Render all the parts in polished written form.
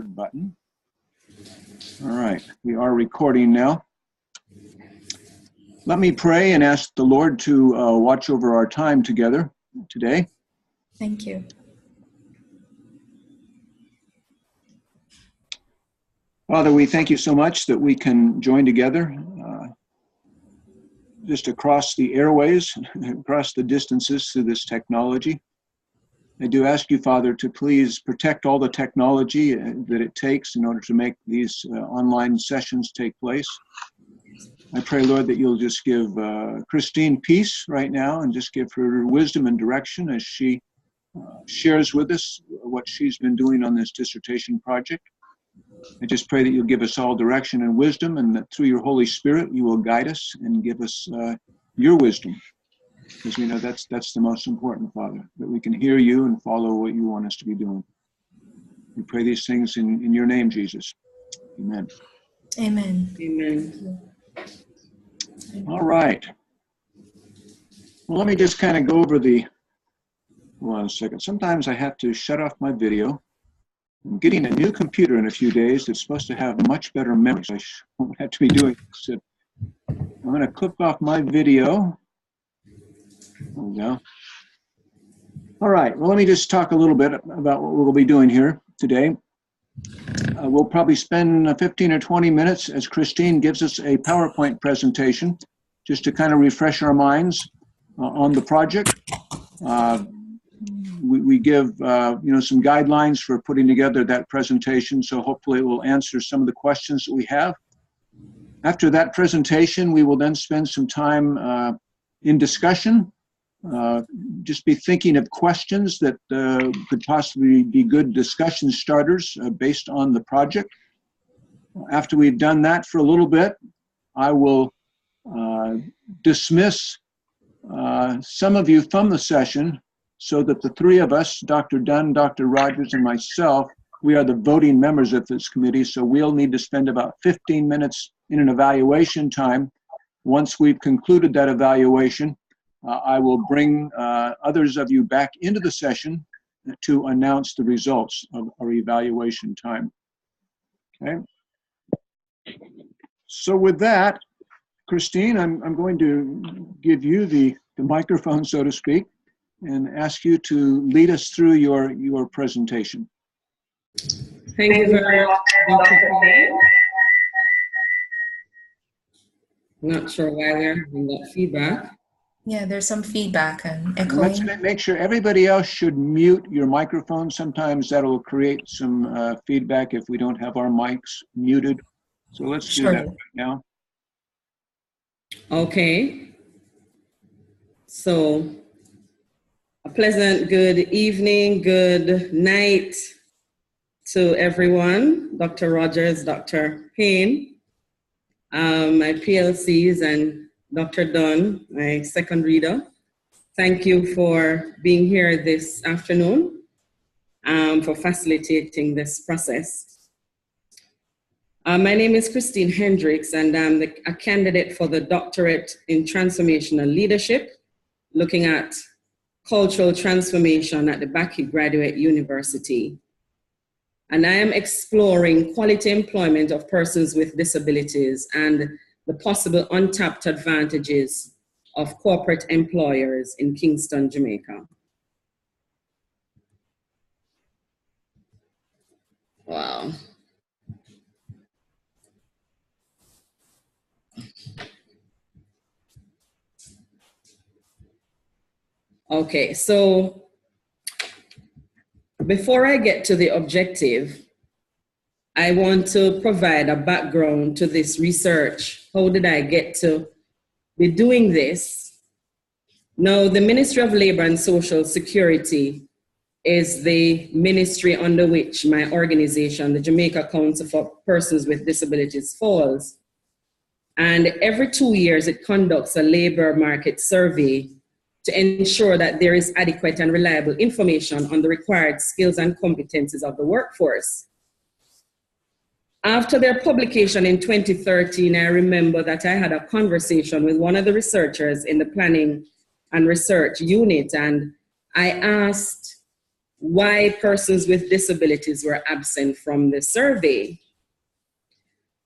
button. All right, we are recording now. Let me pray and ask the Lord to watch over our time together today. Thank you. Father, we thank you so much that we can join together just across the airways, across the distances through this technology. I do ask you, Father, to please protect all the technology that it takes in order to make these online sessions take place. I pray, Lord, that you'll just give Christine peace right now and just give her wisdom and direction as she shares with us what she's been doing on this dissertation project. I just pray that you'll give us all direction and wisdom, and that through your Holy Spirit you will guide us and give us your wisdom. Because we know that's the most important, Father, that we can hear you and follow what you want us to be doing. We pray these things in your name, Jesus. Amen. Amen. Amen. All right. Well, let me just kind of go over hold on a second. Sometimes I have to shut off my video. I'm getting a new computer in a few days that's supposed to have much better memory, so I won't have to be doing this. I'm going to click off my video. There we go. All right, well, let me just talk a little bit about what we'll be doing here today. We'll probably spend 15 or 20 minutes as Christine gives us a PowerPoint presentation just to kind of refresh our minds on the project. We give some guidelines for putting together that presentation, so hopefully it will answer some of the questions that we have. After that presentation, we will then spend some time in discussion. Just be thinking of questions that could possibly be good discussion starters based on the project. After we've done that for a little bit, I will dismiss some of you from the session so that the three of us, Dr. Dunn, Dr. Rogers, and myself, we are the voting members of this committee, so we'll need to spend about 15 minutes in an evaluation time. Once we've concluded that evaluation, I will bring others of you back into the session to announce the results of our evaluation time. Okay. So with that, Christine, I'm going to give you the microphone, so to speak, and ask you to lead us through your presentation. Thank you very much, Dr. Payne. Not sure why we're having that feedback. Yeah, there's some feedback and echoing. Let's make sure everybody else should mute your microphone. Sometimes that'll create some feedback if we don't have our mics muted. So let's do that right now. Okay. So a pleasant good evening, good night to everyone. Dr. Rogers, Dr. Payne, my PLCs, and Dr. Dunn, my second reader. Thank you for being here this afternoon, for facilitating this process. My name is Christine Hendricks, and I'm a candidate for the Doctorate in Transformational Leadership, looking at cultural transformation at the Bakke Graduate University. And I am exploring quality employment of persons with disabilities and the possible untapped advantages of corporate employers in Kingston, Jamaica. Wow. Okay, so before I get to the objective, I want to provide a background to this research. How did I get to be doing this? Now, the Ministry of Labor and Social Security is the ministry under which my organization, the Jamaica Council for Persons with Disabilities, falls. And every 2 years, it conducts a labor market survey to ensure that there is adequate and reliable information on the required skills and competencies of the workforce. After their publication in 2013, I remember that I had a conversation with one of the researchers in the planning and research unit, and I asked why persons with disabilities were absent from the survey.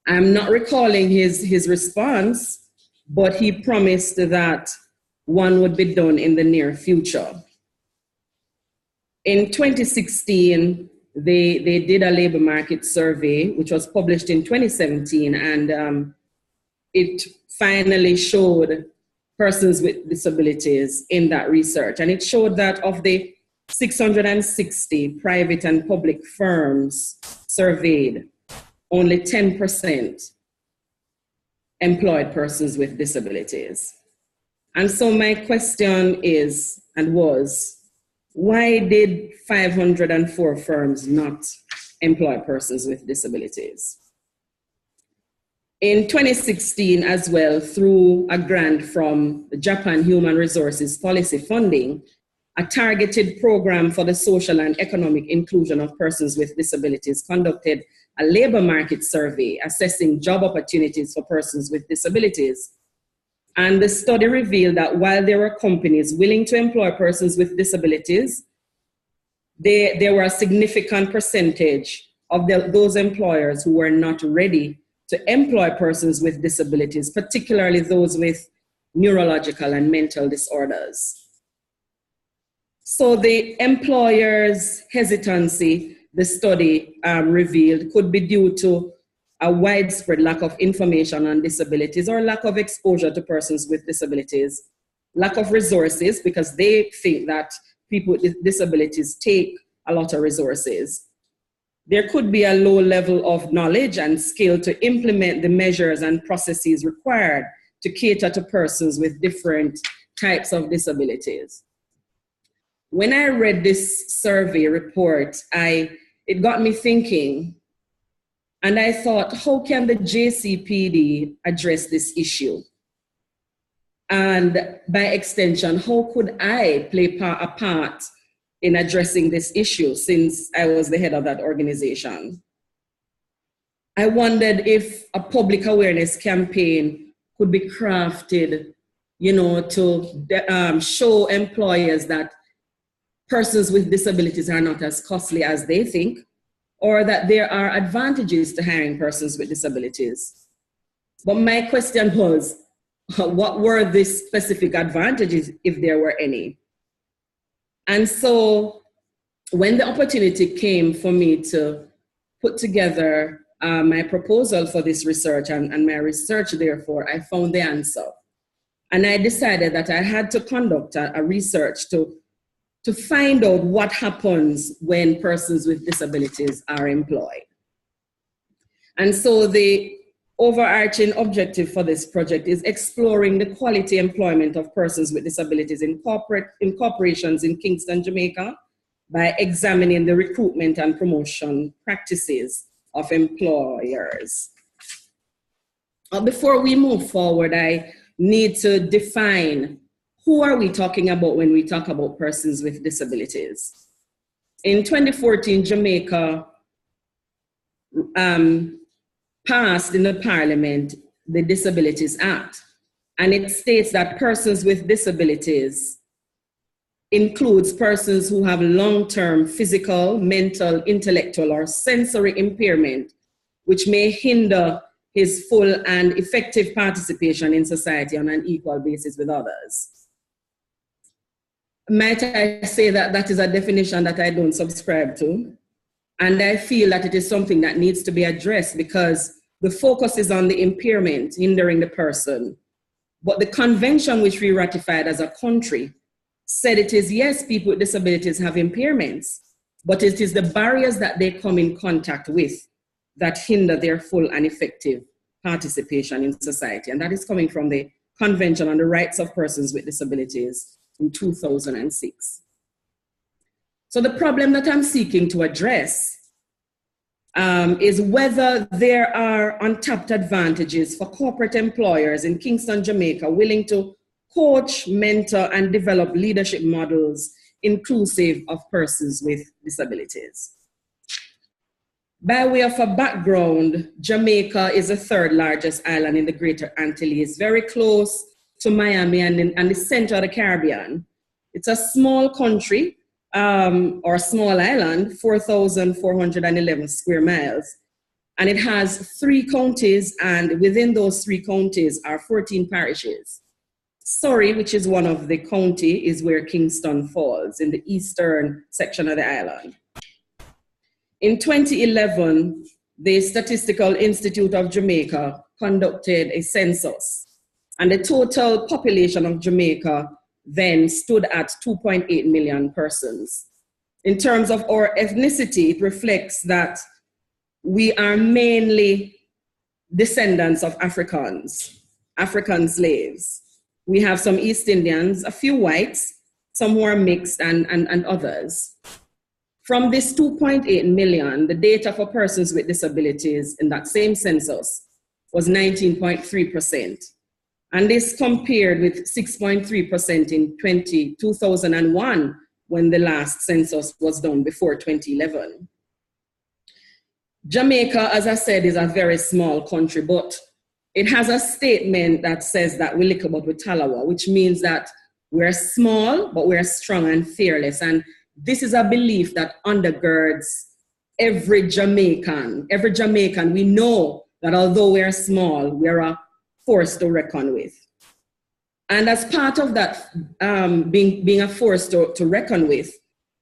I'm not recalling his response, but he promised that one would be done in the near future. In 2016, they did a labor market survey, which was published in 2017, and it finally showed persons with disabilities in that research. And it showed that of the 660 private and public firms surveyed, only 10% employed persons with disabilities. And so my question is, and was, why did 504 firms not employ persons with disabilities? In 2016 as well, through a grant from the Japan Human Resources Policy Funding, a targeted program for the social and economic inclusion of persons with disabilities conducted a labor market survey assessing job opportunities for persons with disabilities. And the study revealed that while there were companies willing to employ persons with disabilities, there were a significant percentage of those employers who were not ready to employ persons with disabilities, particularly those with neurological and mental disorders. So the employers' hesitancy, the study revealed, could be due to a widespread lack of information on disabilities or lack of exposure to persons with disabilities, lack of resources, because they think that people with disabilities take a lot of resources. There could be a low level of knowledge and skill to implement the measures and processes required to cater to persons with different types of disabilities. When I read this survey report, it got me thinking, and I thought, how can the JCPD address this issue? And by extension, how could I play a part in addressing this issue since I was the head of that organization? I wondered if a public awareness campaign could be crafted, to show employers that persons with disabilities are not as costly as they think, or that there are advantages to hiring persons with disabilities. But my question was, what were the specific advantages, if there were any? And so when the opportunity came for me to put together my proposal for this research and my research, therefore, I found the answer. And I decided that I had to conduct a research to find out what happens when persons with disabilities are employed. And so the overarching objective for this project is exploring the quality employment of persons with disabilities in corporations in Kingston, Jamaica, by examining the recruitment and promotion practices of employers. Before we move forward, I need to define who are we talking about when we talk about persons with disabilities. In 2014, Jamaica passed in the Parliament the Disabilities Act, and it states that persons with disabilities includes persons who have long-term physical, mental, intellectual, or sensory impairment, which may hinder his full and effective participation in society on an equal basis with others. Might I say that that is a definition that I don't subscribe to? And I feel that it is something that needs to be addressed because the focus is on the impairment hindering the person. But the convention which we ratified as a country said it is, yes, people with disabilities have impairments, but it is the barriers that they come in contact with that hinder their full and effective participation in society. And that is coming from the Convention on the Rights of Persons with Disabilities in 2006. So the problem that I'm seeking to address is whether there are untapped advantages for corporate employers in Kingston, Jamaica, willing to coach, mentor, and develop leadership models inclusive of persons with disabilities. By way of a background, Jamaica is the third largest island in the Greater Antilles, very close to Miami and the center of the Caribbean. It's a small country or small island, 4,411 square miles. And it has 3 counties, and within those 3 counties are 14 parishes. Surrey, which is one of the county, is where Kingston falls, in the eastern section of the island. In 2011, the Statistical Institute of Jamaica conducted a census, and the total population of Jamaica then stood at 2.8 million persons. In terms of our ethnicity, it reflects that we are mainly descendants of African slaves. We have some East Indians, a few whites, some who are mixed, and others. From this 2.8 million, the data for persons with disabilities in that same census was 19.3%. And this compared with 6.3% in 2001, when the last census was done before 2011. Jamaica, as I said, is a very small country, but it has a statement that says that we lick about with Talawa, which means that we're small, but we're strong and fearless. And this is a belief that undergirds every Jamaican. Every Jamaican, we know that although we're small, we're a force to reckon with. And as part of that being a force to reckon with,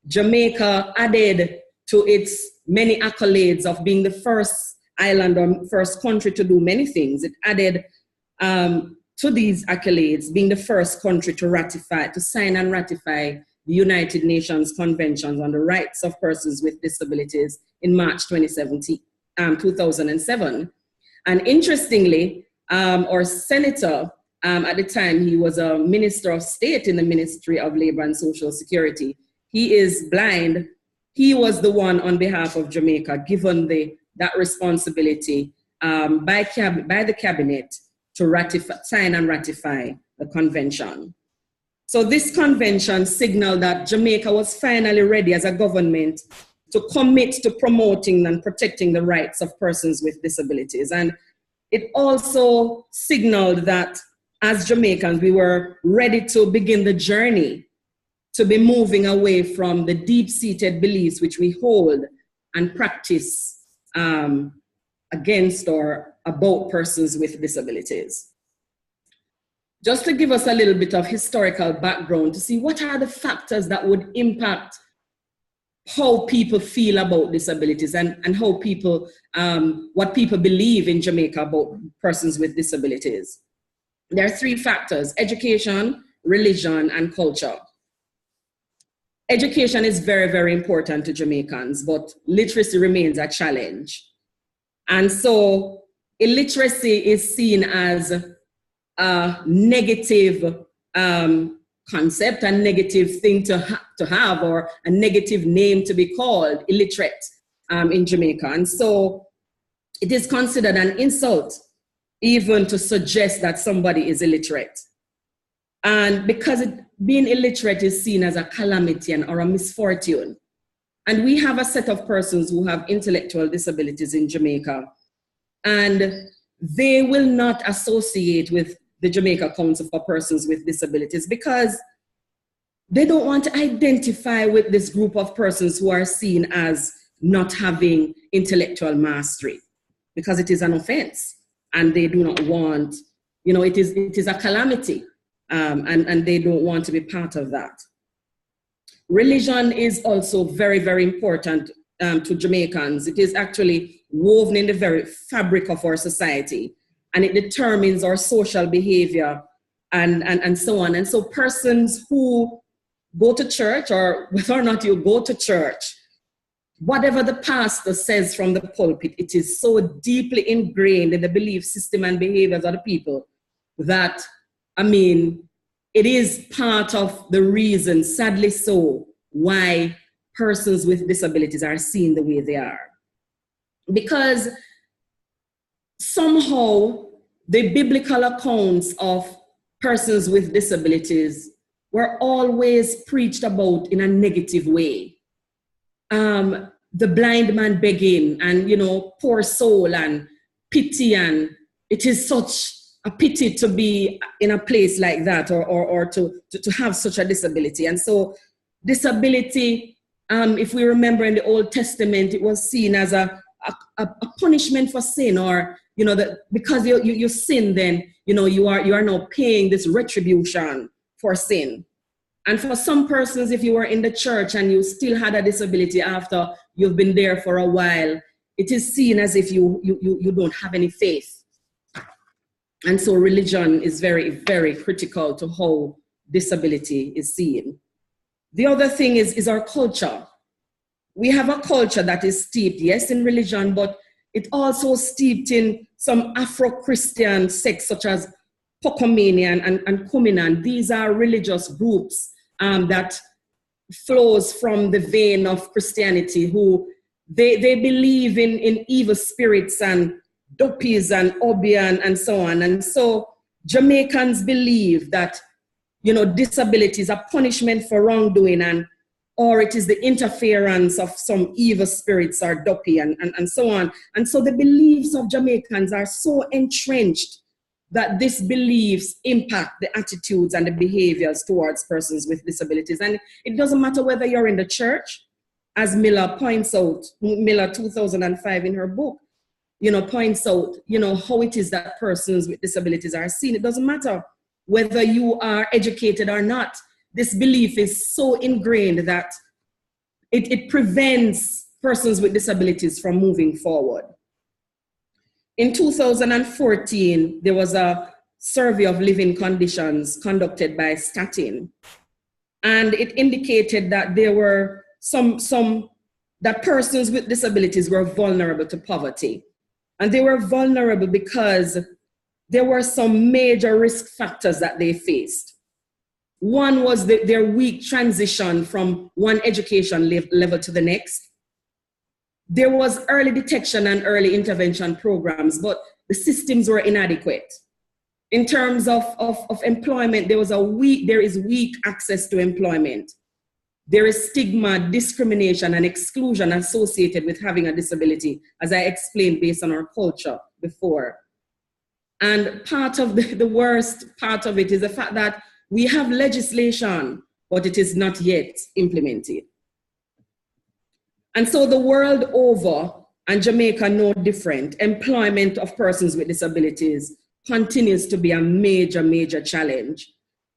Jamaica added to its many accolades of being the first island or first country to do many things. It added to these accolades being the first country to sign and ratify the United Nations Convention on the Rights of Persons with Disabilities in March 2007. And interestingly, our senator, at the time, he was a minister of state in the Ministry of Labor and Social Security. He is blind. He was the one on behalf of Jamaica given that responsibility by the cabinet to sign and ratify the convention. So this convention signaled that Jamaica was finally ready as a government to commit to promoting and protecting the rights of persons with disabilities. And it also signaled that as Jamaicans, we were ready to begin the journey to be moving away from the deep-seated beliefs which we hold and practice against or about persons with disabilities. Just to give us a little bit of historical background to see what are the factors that would impact how people feel about disabilities and how people, what people believe in Jamaica about persons with disabilities. There are 3 factors: education, religion, and culture. Education is very, very important to Jamaicans, but literacy remains a challenge. And so illiteracy is seen as a negative concept, a negative thing to have, or a negative name to be called, illiterate, in Jamaica. And so it is considered an insult even to suggest that somebody is illiterate. And because being illiterate is seen as a calamity or a misfortune. And we have a set of persons who have intellectual disabilities in Jamaica, and they will not associate with the Jamaica Council for Persons with Disabilities because they don't want to identify with this group of persons who are seen as not having intellectual mastery, because it is an offense and they do not want, it is a calamity. And they don't want to be part of that. Religion is also very, very important to Jamaicans. It is actually woven in the very fabric of our society, and it determines our social behavior and so on. And so persons who go to church, or whether or not you go to church, whatever the pastor says from the pulpit, it is so deeply ingrained in the belief system and behaviors of the people that, it is part of the reason, sadly so, why persons with disabilities are seen the way they are. Because somehow the biblical accounts of persons with disabilities were always preached about in a negative way. The blind man begging and, poor soul and pity, and it is such a pity to be in a place like that or to have such a disability. And so disability, if we remember in the Old Testament, it was seen as a punishment for sin, or, you know, that because you sin, then, you know, you are now paying this retribution for sin. And for some persons, if you were in the church and you still had a disability after you've been there for a while, it is seen as if you don't have any faith. And so religion is very, very critical to how disability is seen. The other thing is our culture. We have a culture that is steeped, yes, in religion, but it also steeped in some Afro-Christian sects such as Pocomania and Kuminan. These are religious groups that flows from the vein of Christianity, who they believe in evil spirits and doppies and obi and so on. And so Jamaicans believe that, you know, disability is a punishment for wrongdoing, or it is the interference of some evil spirits or doppy and so on. And so the beliefs of Jamaicans are so entrenched that these beliefs impact the attitudes and the behaviors towards persons with disabilities. And it doesn't matter whether you're in the church, as Miller points out, Miller 2005 in her book, you know, points out, you know, how it is that persons with disabilities are seen. It doesn't matter whether you are educated or not. This belief is so ingrained that it prevents persons with disabilities from moving forward. In 2014, there was a survey of living conditions conducted by Statin, and it indicated that there were that persons with disabilities were vulnerable to poverty. And they were vulnerable because there were some major risk factors that they faced. One was their weak transition from one education level to the next. There was early detection and early intervention programs, but the systems were inadequate. In terms of employment, there is weak access to employment. There is stigma, discrimination, and exclusion associated with having a disability, as I explained based on our culture before. And part of the worst part of it is the fact that we have legislation, but it is not yet implemented. And so the world over, and Jamaica no different, employment of persons with disabilities continues to be a major, major challenge.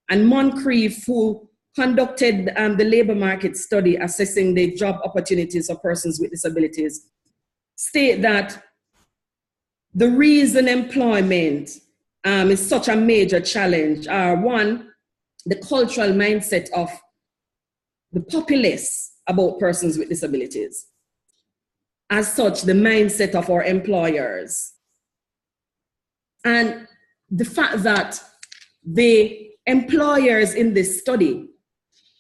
And Moncrief, who conducted the labor market study assessing the job opportunities of persons with disabilities, state that the reason employment is such a major challenge are, one, the cultural mindset of the populace about persons with disabilities. As such, the mindset of our employers. And the fact that the employers in this study,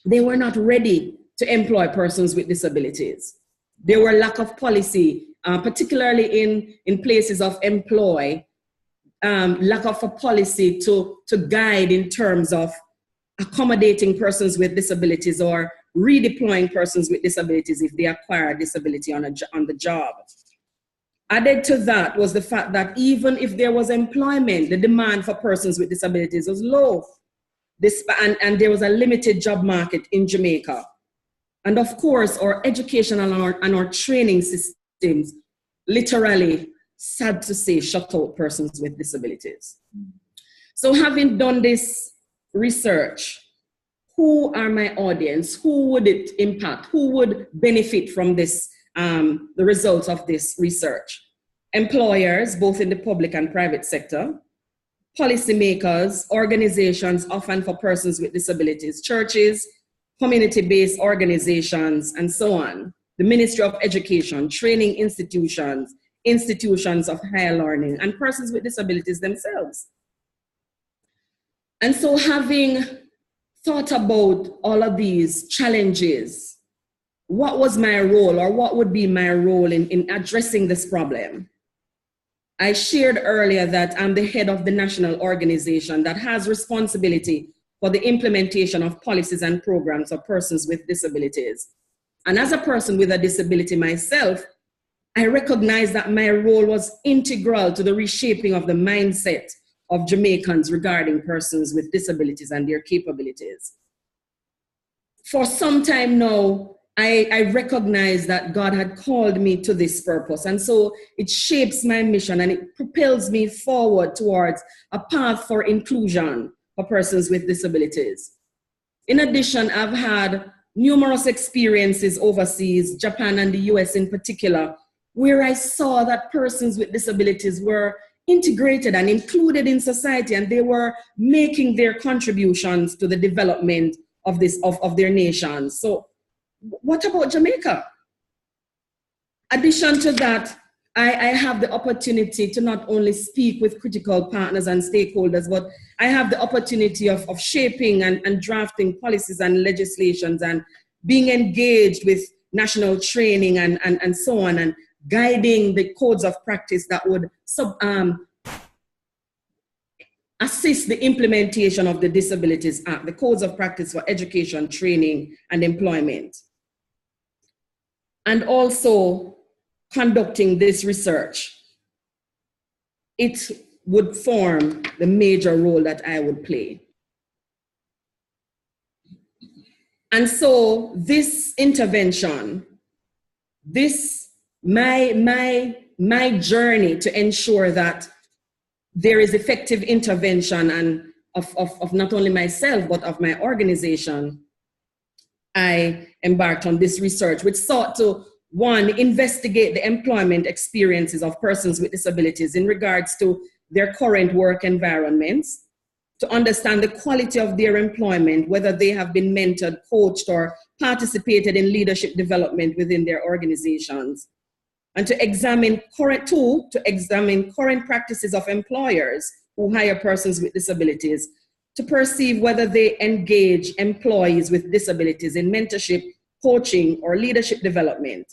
they were not ready to employ persons with disabilities. There were lack of policy, particularly in places of employ, lack of a policy to guide in terms of accommodating persons with disabilities or redeploying persons with disabilities if they acquire a disability on the job. Added to that was the fact that even if there was employment, the demand for persons with disabilities was low. And there was a limited job market in Jamaica. And of course, our educational and our training systems literally, sad to say, shut out persons with disabilities. So having done this research, who are my audience? Who would it impact? Who would benefit from this, the results of this research? Employers, both in the public and private sector, policymakers, organizations often for persons with disabilities, churches, community-based organizations, and so on, the Ministry of Education, training institutions, institutions of higher learning, and persons with disabilities themselves. And so having thought about all of these challenges, what was my role, or what would be my role in addressing this problem? I shared earlier that I'm the head of the national organization that has responsibility for the implementation of policies and programs for persons with disabilities. And as a person with a disability myself, I recognize that my role was integral to the reshaping of the mindset of Jamaicans regarding persons with disabilities and their capabilities. for some time now, I recognize that God had called me to this purpose. And so it shapes my mission and it propels me forward towards a path for inclusion for persons with disabilities. In addition, I've had numerous experiences overseas, Japan and the US in particular, where I saw that persons with disabilities were integrated and included in society, and they were making their contributions to the development of their nations. So what about Jamaica? Addition to that, I have the opportunity to not only speak with critical partners and stakeholders, but I have the opportunity of shaping and drafting policies and legislations and being engaged with national training and so on, and guiding the codes of practice that would assist the implementation of the Disabilities Act, the codes of practice for education, training, and employment. And also conducting this research. It would form the major role that I would play. And so this intervention, my journey to ensure that there is effective intervention and of not only myself, but of my organization, I embarked on this research, which sought to, one, investigate the employment experiences of persons with disabilities in regards to their current work environments, to understand the quality of their employment, whether they have been mentored, coached, or participated in leadership development within their organizations, and to examine current practices of employers who hire persons with disabilities, to perceive whether they engage employees with disabilities in mentorship, coaching, or leadership development.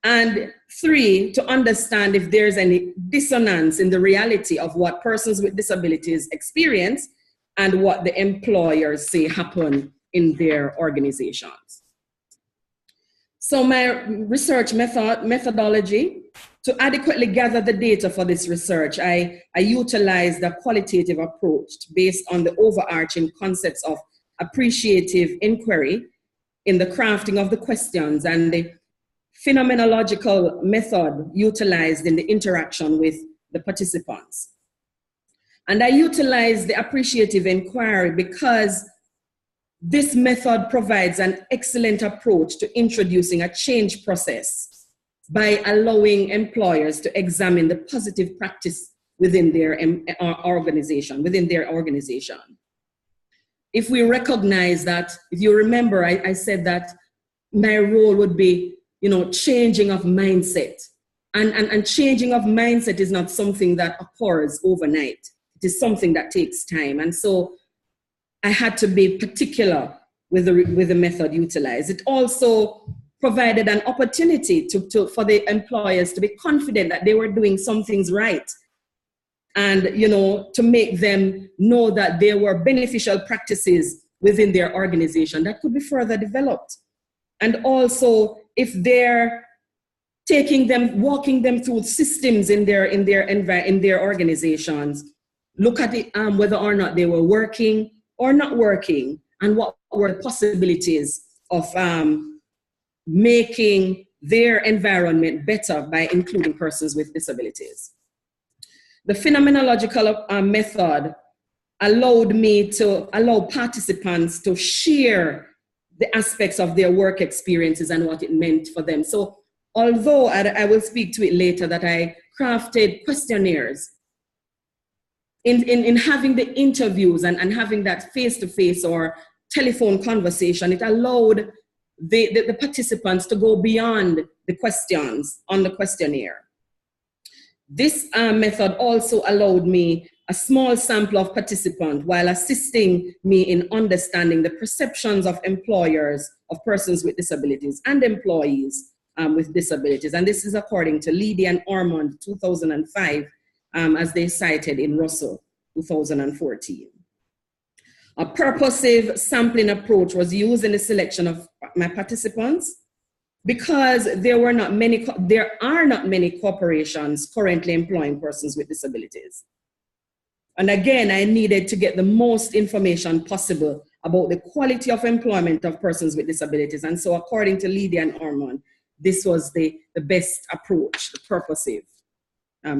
And three, to understand if there's any dissonance in the reality of what persons with disabilities experience and what the employers say happen in their organizations. So my research methodology, to adequately gather the data for this research, I utilized a qualitative approach based on the overarching concepts of appreciative inquiry in the crafting of the questions and the phenomenological method utilized in the interaction with the participants. And I utilized the appreciative inquiry because this method provides an excellent approach to introducing a change process by allowing employers to examine the positive practice within their organization. If we recognize that, if you remember, I said that my role would be, changing of mindset. And changing of mindset is not something that occurs overnight. It is something that takes time. And so I had to be particular with the method utilized. It also provided an opportunity for the employers to be confident that they were doing some things right. And, to make them know that there were beneficial practices within their organization that could be further developed. And also, if they're walking them through systems in their organizations, look at it, whether or not they were working or not working, and what were the possibilities of making their environment better by including persons with disabilities. The phenomenological method allowed me to allow participants to share the aspects of their work experiences and what it meant for them. So although I will speak to it later, that I crafted questionnaires, in having the interviews and having that face-to-face or telephone conversation, it allowed the participants to go beyond the questions on the questionnaire. This method also allowed me a small sample of participants while assisting me in understanding the perceptions of employers of persons with disabilities and employees with disabilities. And this is according to Leedy and Ormond, 2005, as they cited in Russell, 2014. A purposive sampling approach was used in the selection of my participants because there are not many corporations currently employing persons with disabilities. And again, I needed to get the most information possible about the quality of employment of persons with disabilities. And so according to Lydia and Ormond, this was the best approach, the purposive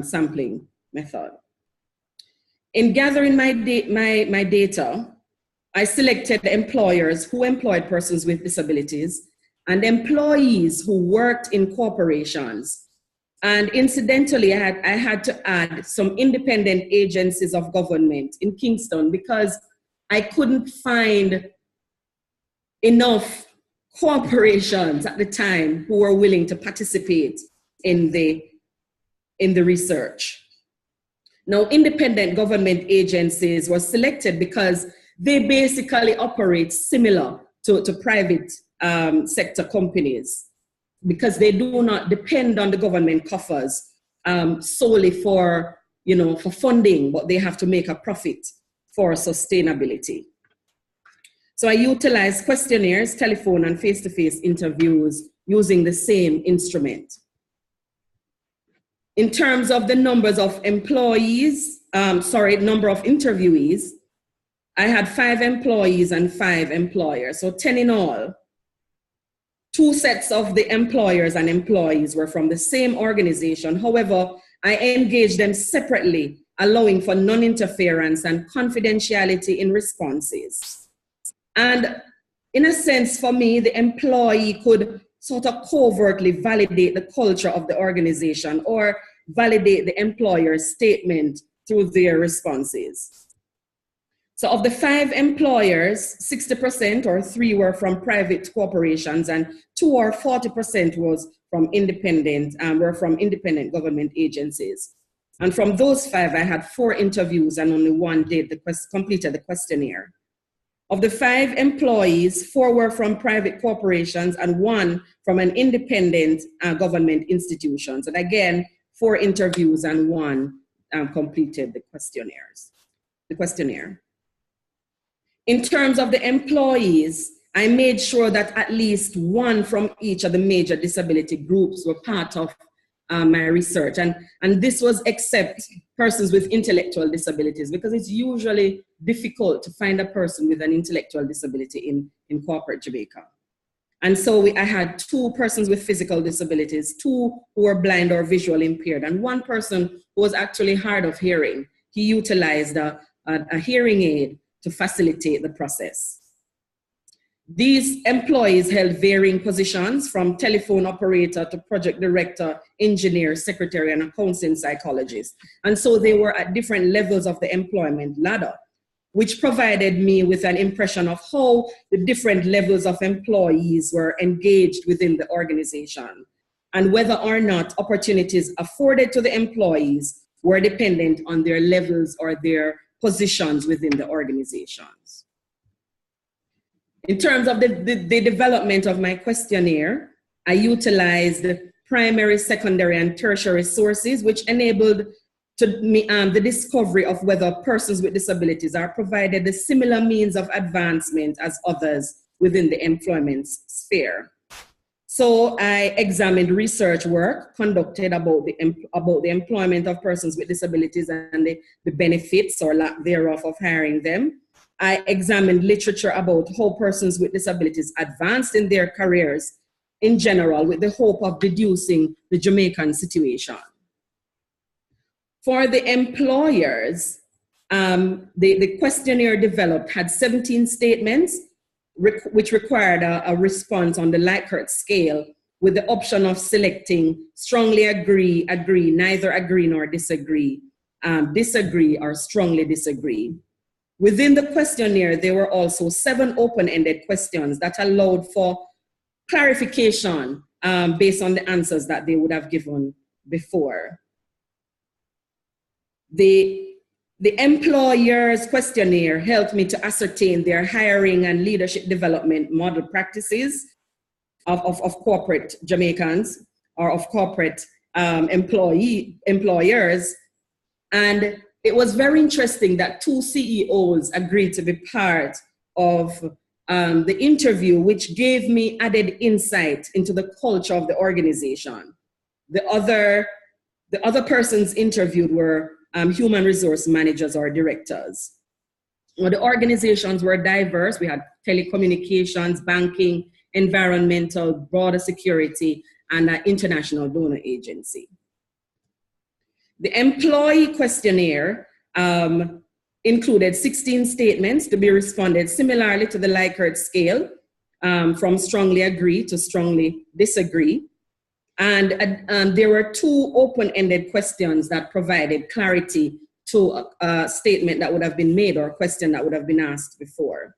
sampling method. In gathering my data, I selected employers who employed persons with disabilities and employees who worked in corporations. And incidentally, I had to add some independent agencies of government in Kingston because I couldn't find enough corporations at the time who were willing to participate in the research. Now, independent government agencies were selected because they basically operate similar to private sector companies, because they do not depend on the government coffers solely for funding, but they have to make a profit for sustainability. So I utilized questionnaires, telephone, and face-to-face interviews using the same instrument. In terms of the numbers of number of interviewees, I had 5 employees and 5 employers, so 10 in all. 2 sets of the employers and employees were from the same organization. However, I engaged them separately, allowing for non-interference and confidentiality in responses. And in a sense, for me, the employee could sort of covertly validate the culture of the organization or validate the employer's statement through their responses. So of the 5 employers, 60% or 3 were from private corporations and 2 or 40% were from independent government agencies. And from those 5, I had 4 interviews and only 1 completed the questionnaire. Of the 5 employees, 4 were from private corporations and 1 from an independent government institution. And again, 4 interviews and 1 completed the questionnaire. In terms of the employees, I made sure that at least 1 from each of the major disability groups were part of my research. And this was except persons with intellectual disabilities, because it's usually difficult to find a person with an intellectual disability in corporate Jamaica. And so I had 2 persons with physical disabilities, 2 who were blind or visually impaired, and 1 person who was actually hard of hearing. He utilized a hearing aid to facilitate the process. These employees held varying positions, from telephone operator to project director, engineer, secretary, and a counseling psychologist. And so they were at different levels of the employment ladder, which provided me with an impression of how the different levels of employees were engaged within the organization, and whether or not opportunities afforded to the employees were dependent on their levels or their positions within the organizations. In terms of the development of my questionnaire, I utilized primary, secondary, and tertiary sources, which enabled the discovery of whether persons with disabilities are provided the similar means of advancement as others within the employment sphere. So I examined research work conducted about the employment of persons with disabilities and the benefits or lack thereof of hiring them. I examined literature about how persons with disabilities advanced in their careers in general, with the hope of deducing the Jamaican situation. For the employers, the questionnaire developed had 17 statements, which required a response on the Likert scale, with the option of selecting strongly agree, agree, neither agree nor disagree, disagree, or strongly disagree. Within the questionnaire, there were also 7 open-ended questions that allowed for clarification based on the answers that they would have given before. The employer's questionnaire helped me to ascertain their hiring and leadership development model practices of corporate Jamaicans or of corporate employers. And it was very interesting that 2 CEOs agreed to be part of the interview, which gave me added insight into the culture of the organization. The other persons interviewed were human resource managers or directors. Well, the organizations were diverse. We had telecommunications, banking, environmental, border security, and an international donor agency. The employee questionnaire included 16 statements to be responded similarly to the Likert scale, from strongly agree to strongly disagree. And there were 2 open-ended questions that provided clarity to a statement that would have been made or a question that would have been asked before.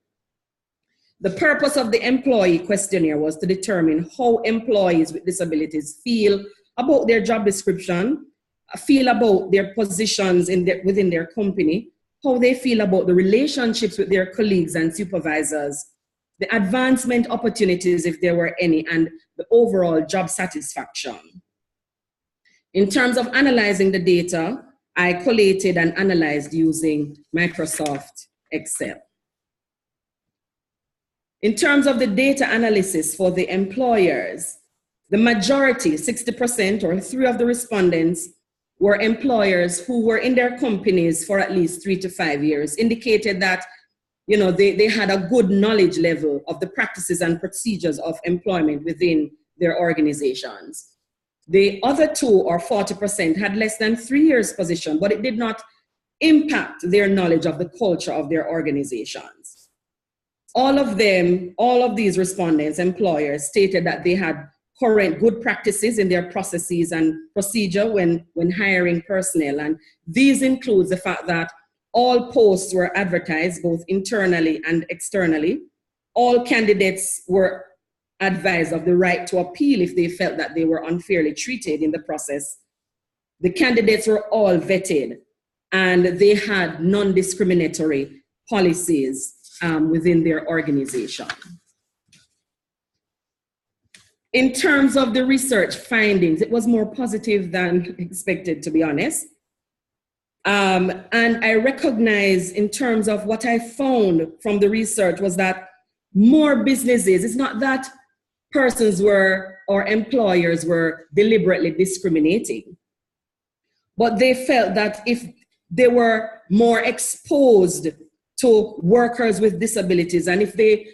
The purpose of the employee questionnaire was to determine how employees with disabilities feel about their job description, feel about their positions within their company, how they feel about the relationships with their colleagues and supervisors, the advancement opportunities, if there were any, and the overall job satisfaction. In terms of analyzing the data, I collated and analyzed using Microsoft Excel. In terms of the data analysis for the employers, the majority, 60% or 3 of the respondents, were employers who were in their companies for at least 3 to 5 years, indicated that they had a good knowledge level of the practices and procedures of employment within their organizations. The other 2 or 40% had less than 3 years position, but it did not impact their knowledge of the culture of their organizations. All of these respondents, employers, stated that they had current good practices in their processes and procedure when hiring personnel. And these include the fact that all posts were advertised both internally and externally. All candidates were advised of the right to appeal if they felt that they were unfairly treated in the process. The candidates were all vetted, and they had non-discriminatory policies within their organization. In terms of the research findings, it was more positive than expected, to be honest. And I recognize in terms of what I found from the research was that more businesses, it's not that persons were or employers were deliberately discriminating, but they felt that if they were more exposed to workers with disabilities and if they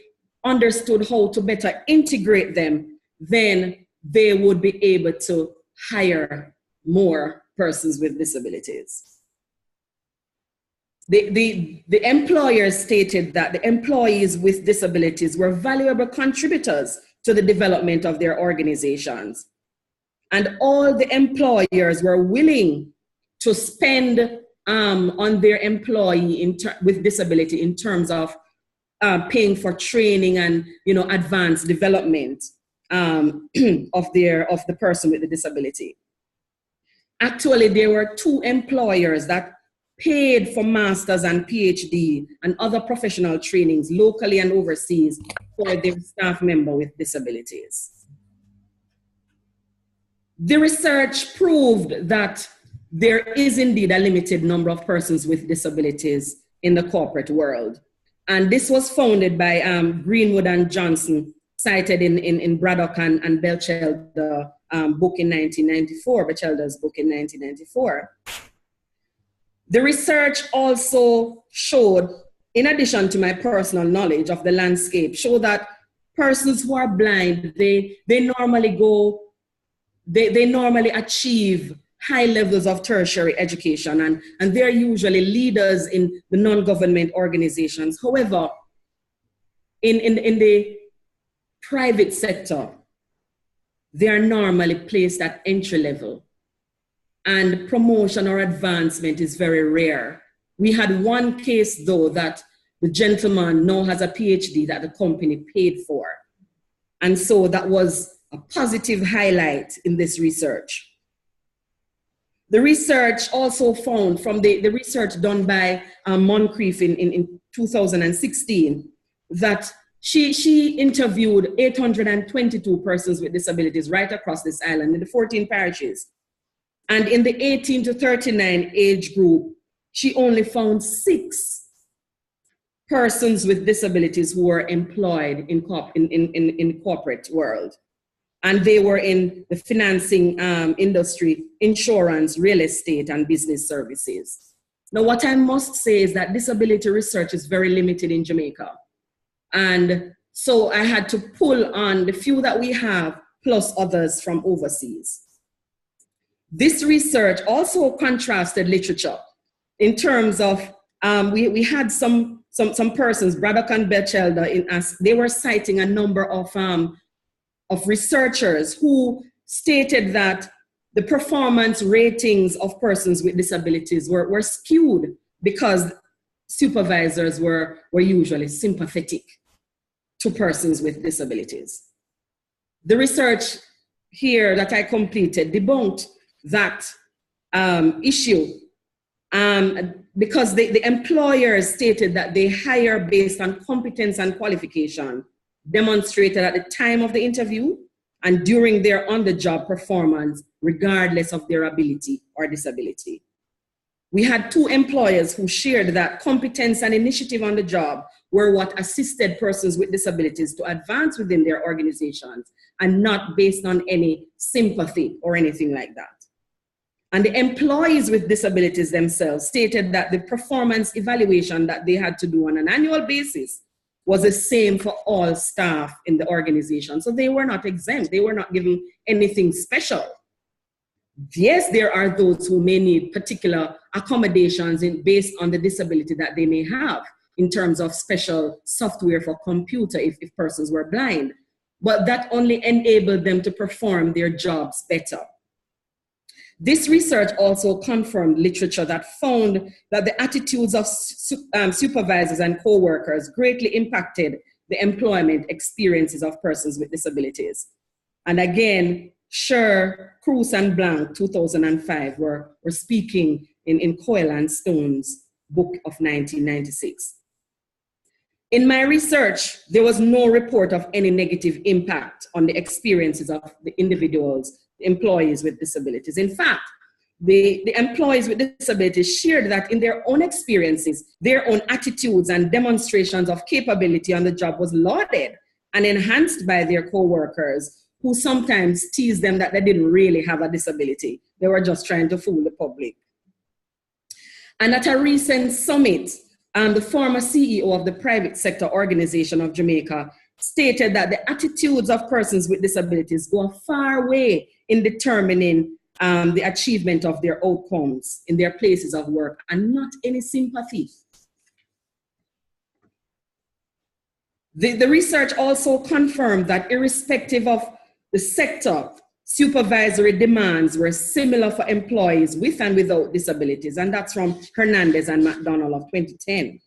understood how to better integrate them, then they would be able to hire more persons with disabilities. The employers stated that the employees with disabilities were valuable contributors to the development of their organizations. And all the employers were willing to spend on their employee with disability in terms of paying for training and advanced development of the person with the disability. Actually, there were 2 employers that paid for masters and PhD and other professional trainings locally and overseas for their staff member with disabilities. The research proved that there is indeed a limited number of persons with disabilities in the corporate world. And this was founded by Greenwood and Johnson, cited in Braddock and Batchelder book in 1994, Batchelder's book in 1994. The research also showed, in addition to my personal knowledge of the landscape, showed that persons who are blind, they normally achieve high levels of tertiary education, and they're usually leaders in the non-government organizations. However, in the private sector, they are normally placed at entry level, and promotion or advancement is very rare. We had one case, though, that the gentleman now has a PhD that the company paid for. And so that was a positive highlight in this research. The research also found from the research done by Moncrief in 2016 that she interviewed 822 persons with disabilities right across this island in the 14 parishes. And in the 18 to 39 age group, she only found 6 persons with disabilities who were employed in corporate world. And they were in the financing industry, insurance, real estate, and business services. Now, what I must say is that disability research is very limited in Jamaica. And so I had to pull on the few that we have, plus others from overseas. This research also contrasted literature in terms of, we had some persons, Braddock and Batchelder, they were citing a number of researchers who stated that the performance ratings of persons with disabilities were skewed because supervisors were usually sympathetic to persons with disabilities. The research here that I completed debunked that issue because the employers stated that they hire based on competence and qualification demonstrated at the time of the interview and during their on-the-job performance, regardless of their ability or disability. We had 2 employers who shared that competence and initiative on the job were what assisted persons with disabilities to advance within their organizations and not based on any sympathy or anything like that. And the employees with disabilities themselves stated that the performance evaluation that they had to do on an annual basis was the same for all staff in the organization. So they were not exempt. They were not given anything special. Yes, there are those who may need particular accommodations based on the disability that they may have in terms of special software for computer if persons were blind. But that only enabled them to perform their jobs better. This research also confirmed literature that found that the attitudes of supervisors and co-workers greatly impacted the employment experiences of persons with disabilities. And again, Sher, Cruz, and Blanc, 2005, were speaking in Coyle and Stone's book of 1996. In my research, there was no report of any negative impact on the experiences of the individuals, the employees with disabilities. In fact, the employees with disabilities shared that in their own experiences, their own attitudes and demonstrations of capability on the job was lauded and enhanced by their co-workers, who sometimes teased them that they didn't really have a disability. They were just trying to fool the public. And at a recent summit, the former CEO of the private sector organization of Jamaica stated that the attitudes of persons with disabilities go a far way in determining the achievement of their outcomes in their places of work, and not any sympathy. The research also confirmed that irrespective of the sector, supervisory demands were similar for employees with and without disabilities, and that's from Hernandez and McDonald of 2010.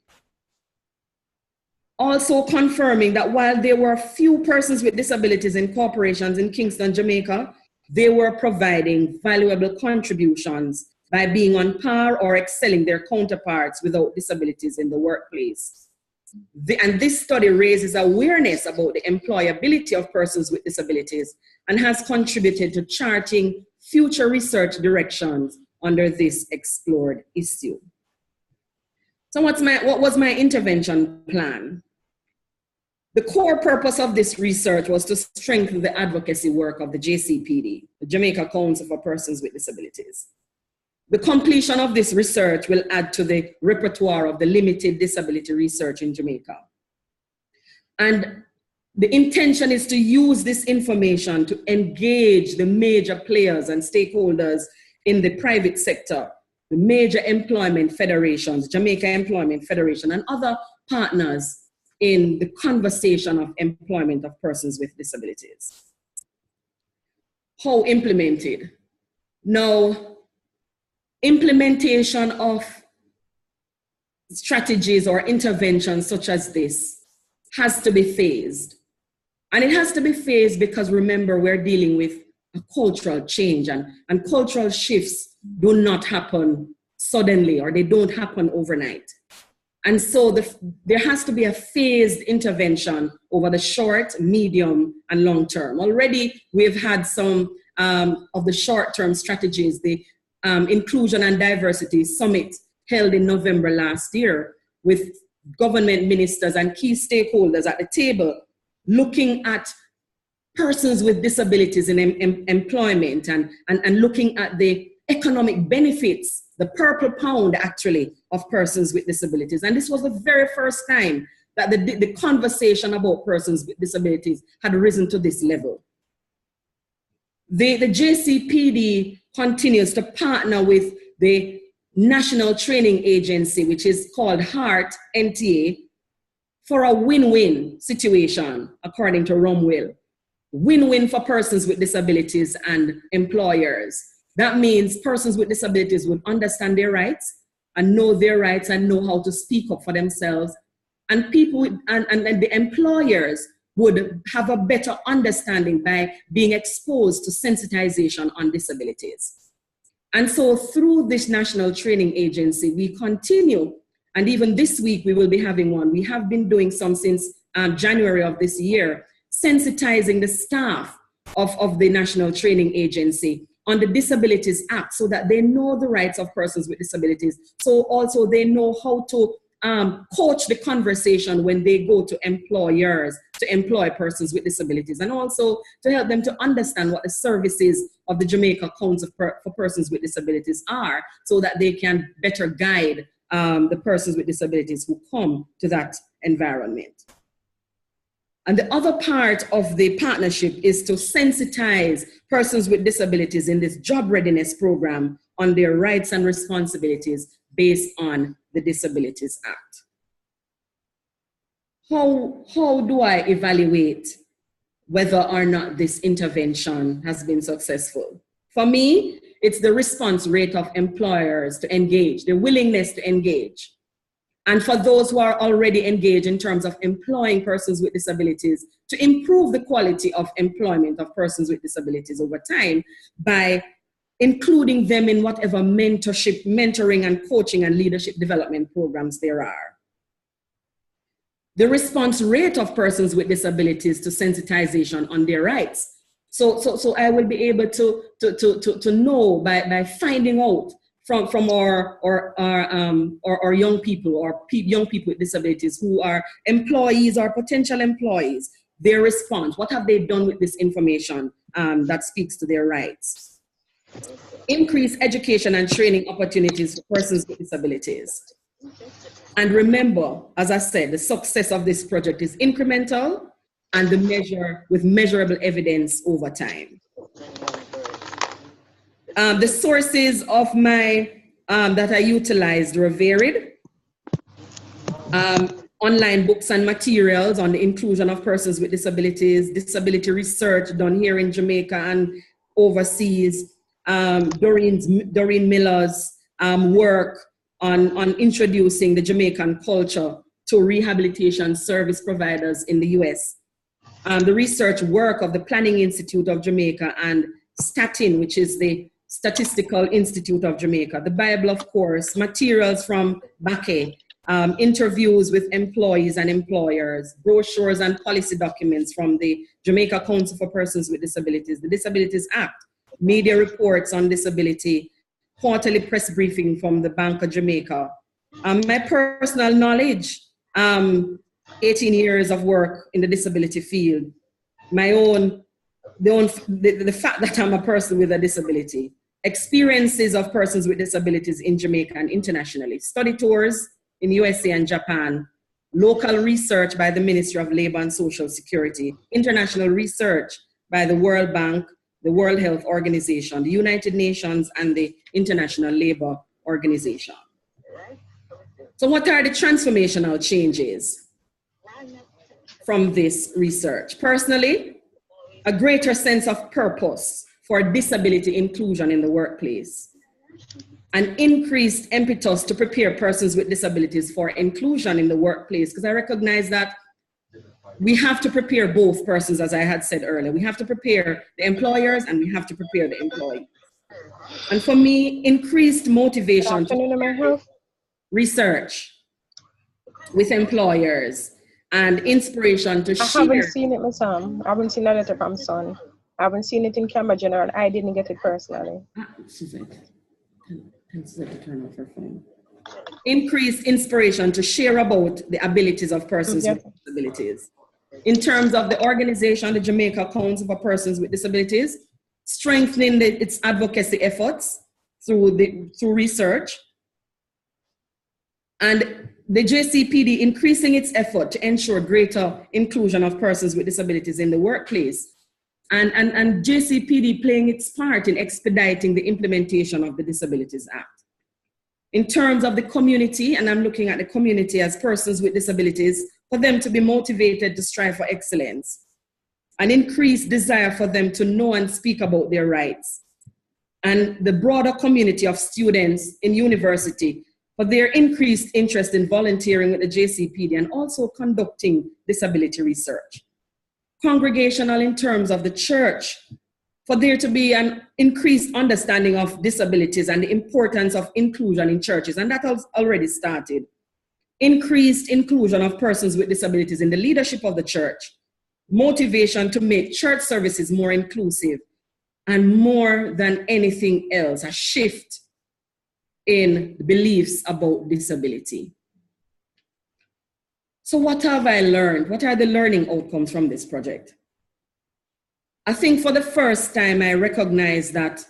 Also confirming that while there were few persons with disabilities in corporations in Kingston, Jamaica, they were providing valuable contributions by being on par or excelling their counterparts without disabilities in the workplace. And this study raises awareness about the employability of persons with disabilities and has contributed to charting future research directions under this explored issue. So what was my intervention plan? The core purpose of this research was to strengthen the advocacy work of the JCPD, the Jamaica Council for Persons with Disabilities. The completion of this research will add to the repertoire of the limited disability research in Jamaica. And the intention is to use this information to engage the major players and stakeholders in the private sector, the major employment federations, Jamaica Employment Federation, and other partners in the conversation of employment of persons with disabilities. How implemented? Now, implementation of strategies or interventions such as this has to be phased. And it has to be phased because, remember, we're dealing with a cultural change, and cultural shifts do not happen suddenly, or they don't happen overnight. And so there has to be a phased intervention over the short, medium, and long term. Already, we've had some of the short-term strategies, the Inclusion and Diversity Summit held in November last year with government ministers and key stakeholders at the table, looking at persons with disabilities in employment and looking at the economic benefits, the purple pound actually, of persons with disabilities. And this was the very first time that the conversation about persons with disabilities had risen to this level. The JCPD continues to partner with the National Training Agency, which is called HEART, NTA, for a win-win situation, according to Rumwell. Win-win for persons with disabilities and employers. That means persons with disabilities would understand their rights and know their rights and know how to speak up for themselves. And people and the employers would have a better understanding by being exposed to sensitization on disabilities. And so through this National Training Agency, we continue, and even this week we will be having one. We have been doing some since January of this year, sensitizing the staff of the National Training Agency on the Disabilities Act so that they know the rights of persons with disabilities. So also they know how to coach the conversation when they go to employers to employ persons with disabilities, and also to help them to understand what the services of the Jamaica Council for Persons with Disabilities are, so that they can better guide the persons with disabilities who come to that environment. And the other part of the partnership is to sensitize persons with disabilities in this job readiness program on their rights and responsibilities based on the Disabilities Act. How do I evaluate whether or not this intervention has been successful? For me, it's the response rate of employers to engage, the willingness to engage. And for those who are already engaged in terms of employing persons with disabilities, to improve the quality of employment of persons with disabilities over time by including them in whatever mentorship, mentoring and coaching and leadership development programs there are. The response rate of persons with disabilities to sensitization on their rights. So I will be able to know by finding out from our young people or young people with disabilities who are employees or potential employees, their response. What have they done with this information that speaks to their rights? Increase education and training opportunities for persons with disabilities. And remember, as I said, the success of this project is incremental and with measurable evidence over time. The sources of my that I utilized were varied. Online books and materials on the inclusion of persons with disabilities, disability research done here in Jamaica and overseas, Doreen Miller's work on introducing the Jamaican culture to rehabilitation service providers in the US. The research work of the Planning Institute of Jamaica and STATIN, which is the Statistical Institute of Jamaica, the Bible, of course, materials from BACE, interviews with employees and employers, brochures and policy documents from the Jamaica Council for Persons with Disabilities, the Disabilities Act, media reports on disability, quarterly press briefing from the Bank of Jamaica. My personal knowledge, 18 years of work in the disability field, the fact that I'm a person with a disability, experiences of persons with disabilities in Jamaica and internationally, study tours in USA and Japan, local research by the Ministry of Labor and Social Security, international research by the World Bank, the World Health Organization, the United Nations, and the International Labour Organization. So what are the transformational changes from this research? Personally, a greater sense of purpose for disability inclusion in the workplace, an increased impetus to prepare persons with disabilities for inclusion in the workplace, because I recognize that we have to prepare both persons, as I had said earlier. We have to prepare the employers and we have to prepare the employees. And for me, increased motivation to research with employers and inspiration to share. I haven't seen it, Miss Sam. I haven't seen a letter from Son. I haven't seen it in Canberra General. I didn't get it personally. Turn off her phone. Increased inspiration to share about the abilities of persons with disabilities. In terms of the organization, the Jamaica Council for Persons with Disabilities, strengthening its advocacy efforts through research. And the JCPD increasing its effort to ensure greater inclusion of persons with disabilities in the workplace. And JCPD playing its part in expediting the implementation of the Disabilities Act. In terms of the community, and I'm looking at the community as persons with disabilities, for them to be motivated to strive for excellence, an increased desire for them to know and speak about their rights, and the broader community of students in university for their increased interest in volunteering with the JCPD and also conducting disability research. Congregational in terms of the church, for there to be an increased understanding of disabilities and the importance of inclusion in churches, and that has already started. Increased inclusion of persons with disabilities in the leadership of the church, motivation to make church services more inclusive, and more than anything else, a shift in beliefs about disability. So what have I learned? What are the learning outcomes from this project? I think for the first time, I recognized that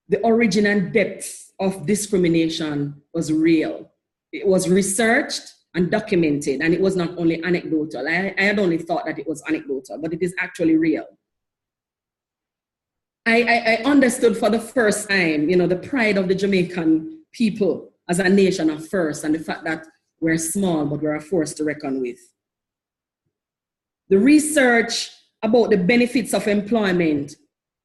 the origin and depth of discrimination was real. It was researched and documented, and it was not only anecdotal. I had only thought that it was anecdotal, but it is actually real. I understood for the first time, the pride of the Jamaican people as a nation of first, and the fact that we're small, but we're a force to reckon with. The research about the benefits of employment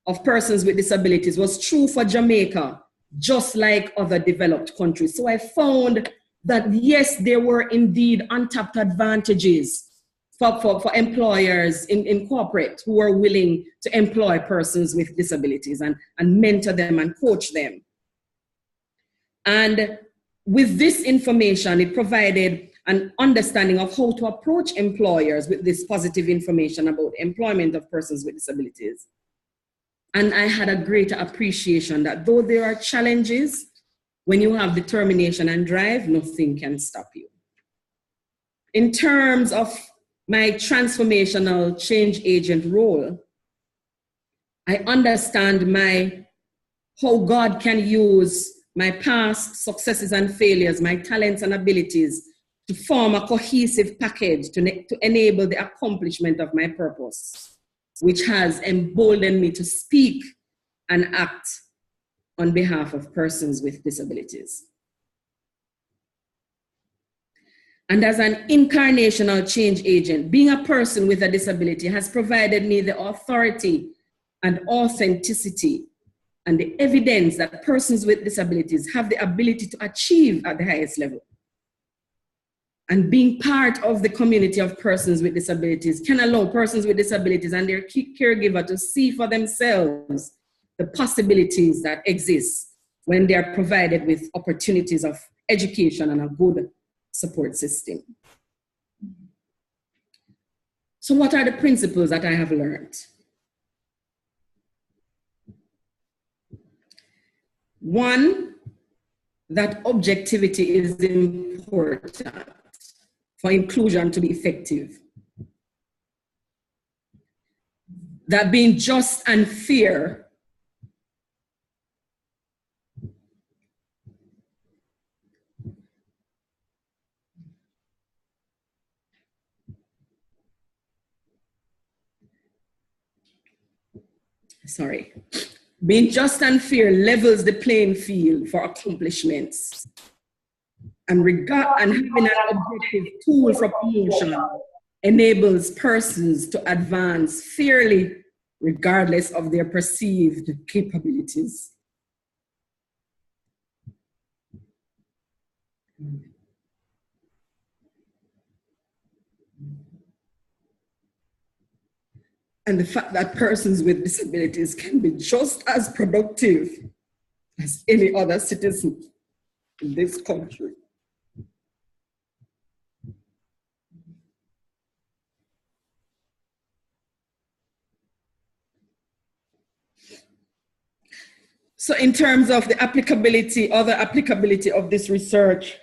of persons with disabilities was true for Jamaica, just like other developed countries. So I found that yes, there were indeed untapped advantages for employers in corporate who are willing to employ persons with disabilities and mentor them and coach them. And with this information, it provided an understanding of how to approach employers with this positive information about employment of persons with disabilities. And I had a greater appreciation that though there are challenges, when you have determination and drive, nothing can stop you. In terms of my transformational change agent role, I understand how God can use my past successes and failures, my talents and abilities to form a cohesive package to enable the accomplishment of my purpose, which has emboldened me to speak and act on behalf of persons with disabilities. And as an incarnational change agent, being a person with a disability has provided me the authority and authenticity and the evidence that persons with disabilities have the ability to achieve at the highest level. And being part of the community of persons with disabilities can allow persons with disabilities and their caregiver to see for themselves the possibilities that exist when they are provided with opportunities of education and a good support system. So what are the principles that I have learned? One, that objectivity is important for inclusion to be effective. That being just and fair being just and fair levels the playing field for accomplishments. And having an objective tool for promotion enables persons to advance fairly regardless of their perceived capabilities. And the fact that persons with disabilities can be just as productive as any other citizen in this country. So in terms of the other applicability of this research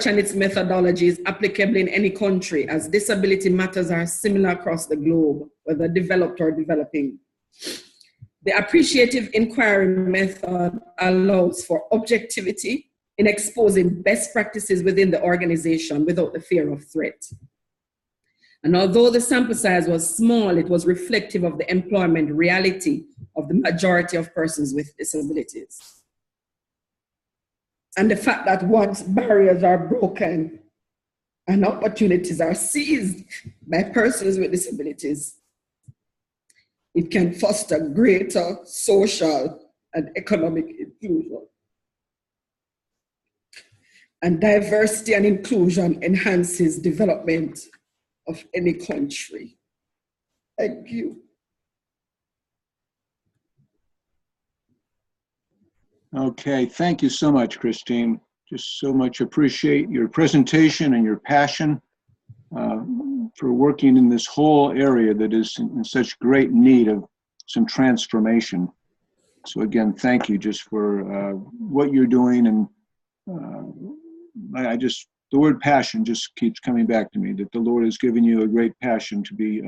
and its methodology is applicable in any country, as disability matters are similar across the globe, whether developed or developing. The appreciative inquiry method allows for objectivity in exposing best practices within the organization without the fear of threat. And although the sample size was small, it was reflective of the employment reality of the majority of persons with disabilities. And the fact that once barriers are broken and opportunities are seized by persons with disabilities, it can foster greater social and economic inclusion. And diversity and inclusion enhances development of any country. Thank you. Okay, thank you so much, Christine. Just so much appreciate your presentation and your passion for working in this whole area that is in such great need of some transformation. So again, thank you just for what you're doing. And the word passion just keeps coming back to me, that the Lord has given you a great passion to be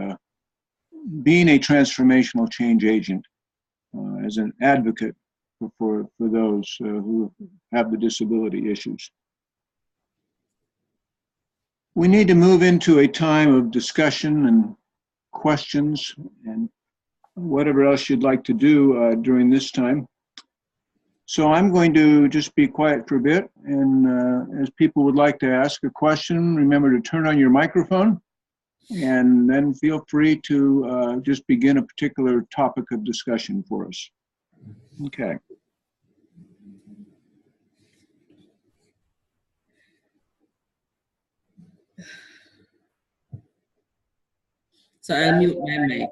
being a transformational change agent as an advocate for those who have the disability issues. We need to move into a time of discussion and questions and whatever else you'd like to do during this time. So I'm going to just be quiet for a bit, and as people would like to ask a question, remember to turn on your microphone, and then feel free to just begin a particular topic of discussion for us. Okay. So I'll mute my mic.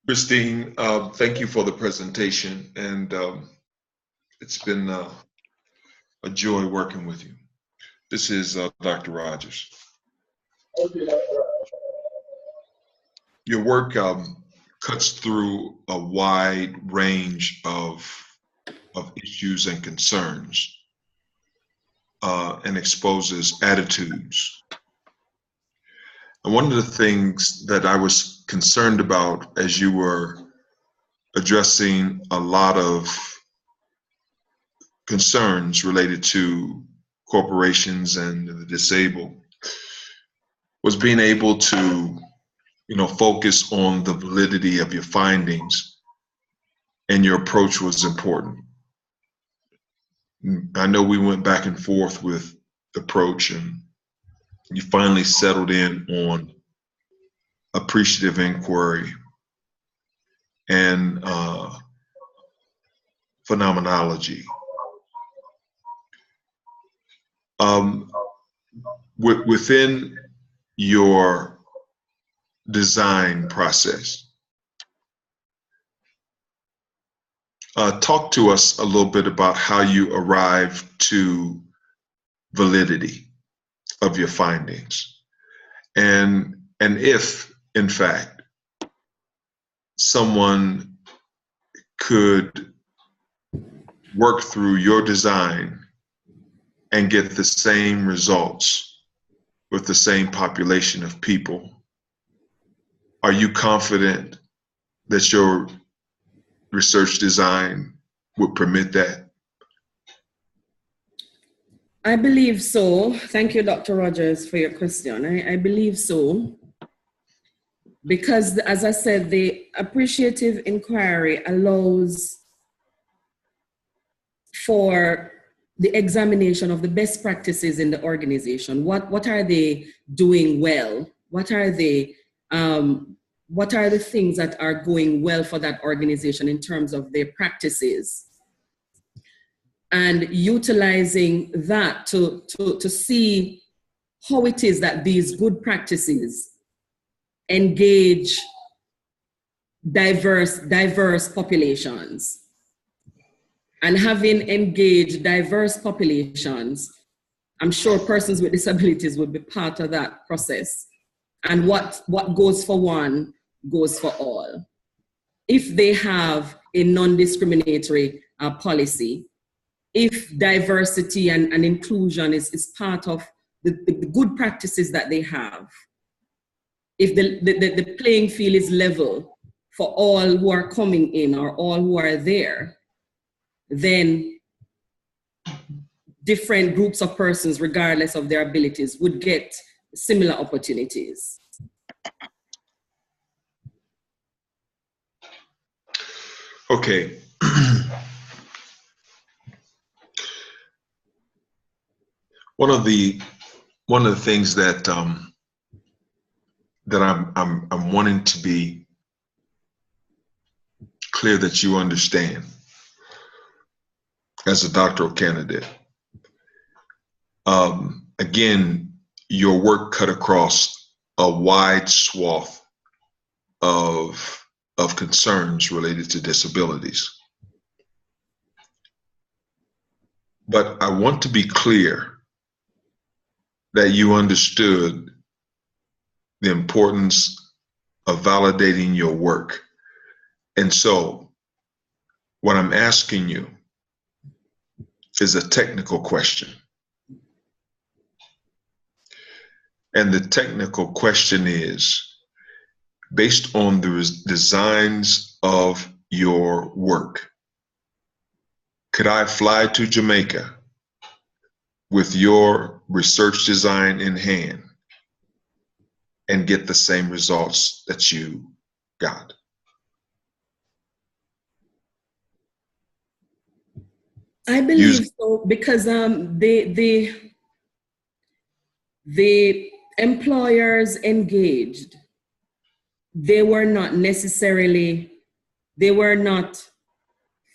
Christine, thank you for the presentation, and it's been a joy working with you. This is Dr. Rogers. Your work cuts through a wide range of issues and concerns and exposes attitudes. And one of the things that I was concerned about as you were addressing a lot of concerns related to corporations and the disabled was being able to, focus on the validity of your findings, and your approach was important. I know we went back and forth with the approach, and you finally settled in on appreciative inquiry and phenomenology. Within your design process, talk to us a little bit about how you arrived to validity of your findings, and if, in fact, someone could work through your design and get the same results with the same population of people, are you confident that your research design would permit that? I believe so. Thank you, Dr. Rogers, for your question. I believe so. Because, as I said, the appreciative inquiry allows for the examination of the best practices in the organization. What are they doing well? What are the things that are going well for that organization in terms of their practices? And utilizing that to see how it is that these good practices engage diverse populations. And having engaged diverse populations, I'm sure persons with disabilities would be part of that process. And what goes for one goes for all. If they have a non-discriminatory policy, if diversity and inclusion is part of the good practices that they have, if the playing field is level for all who are coming in or all who are there, then different groups of persons, regardless of their abilities, would get similar opportunities. Okay. One of the things that that I'm wanting to be clear that you understand as a doctoral candidate. Again, your work cut across a wide swath of concerns related to disabilities. But I want to be clear that you understood the importance of validating your work. And so what I'm asking you is a technical question. And the technical question is, based on the designs of your work, could I fly to Jamaica with your research design in hand and get the same results that you got? I believe so, because the employers engaged, they were not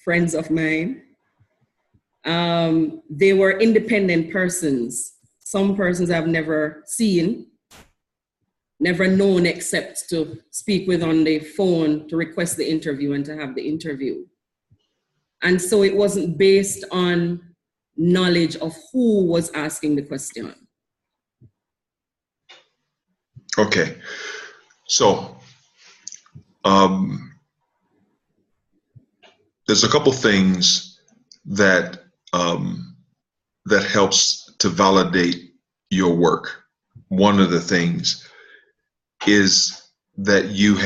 friends of mine. They were independent persons. Some persons I've never seen, never known except to speak with on the phone to request the interview and to have the interview. And so it wasn't based on knowledge of who was asking the question. Okay, so there's a couple things that that helps to validate your work. One of the things is that you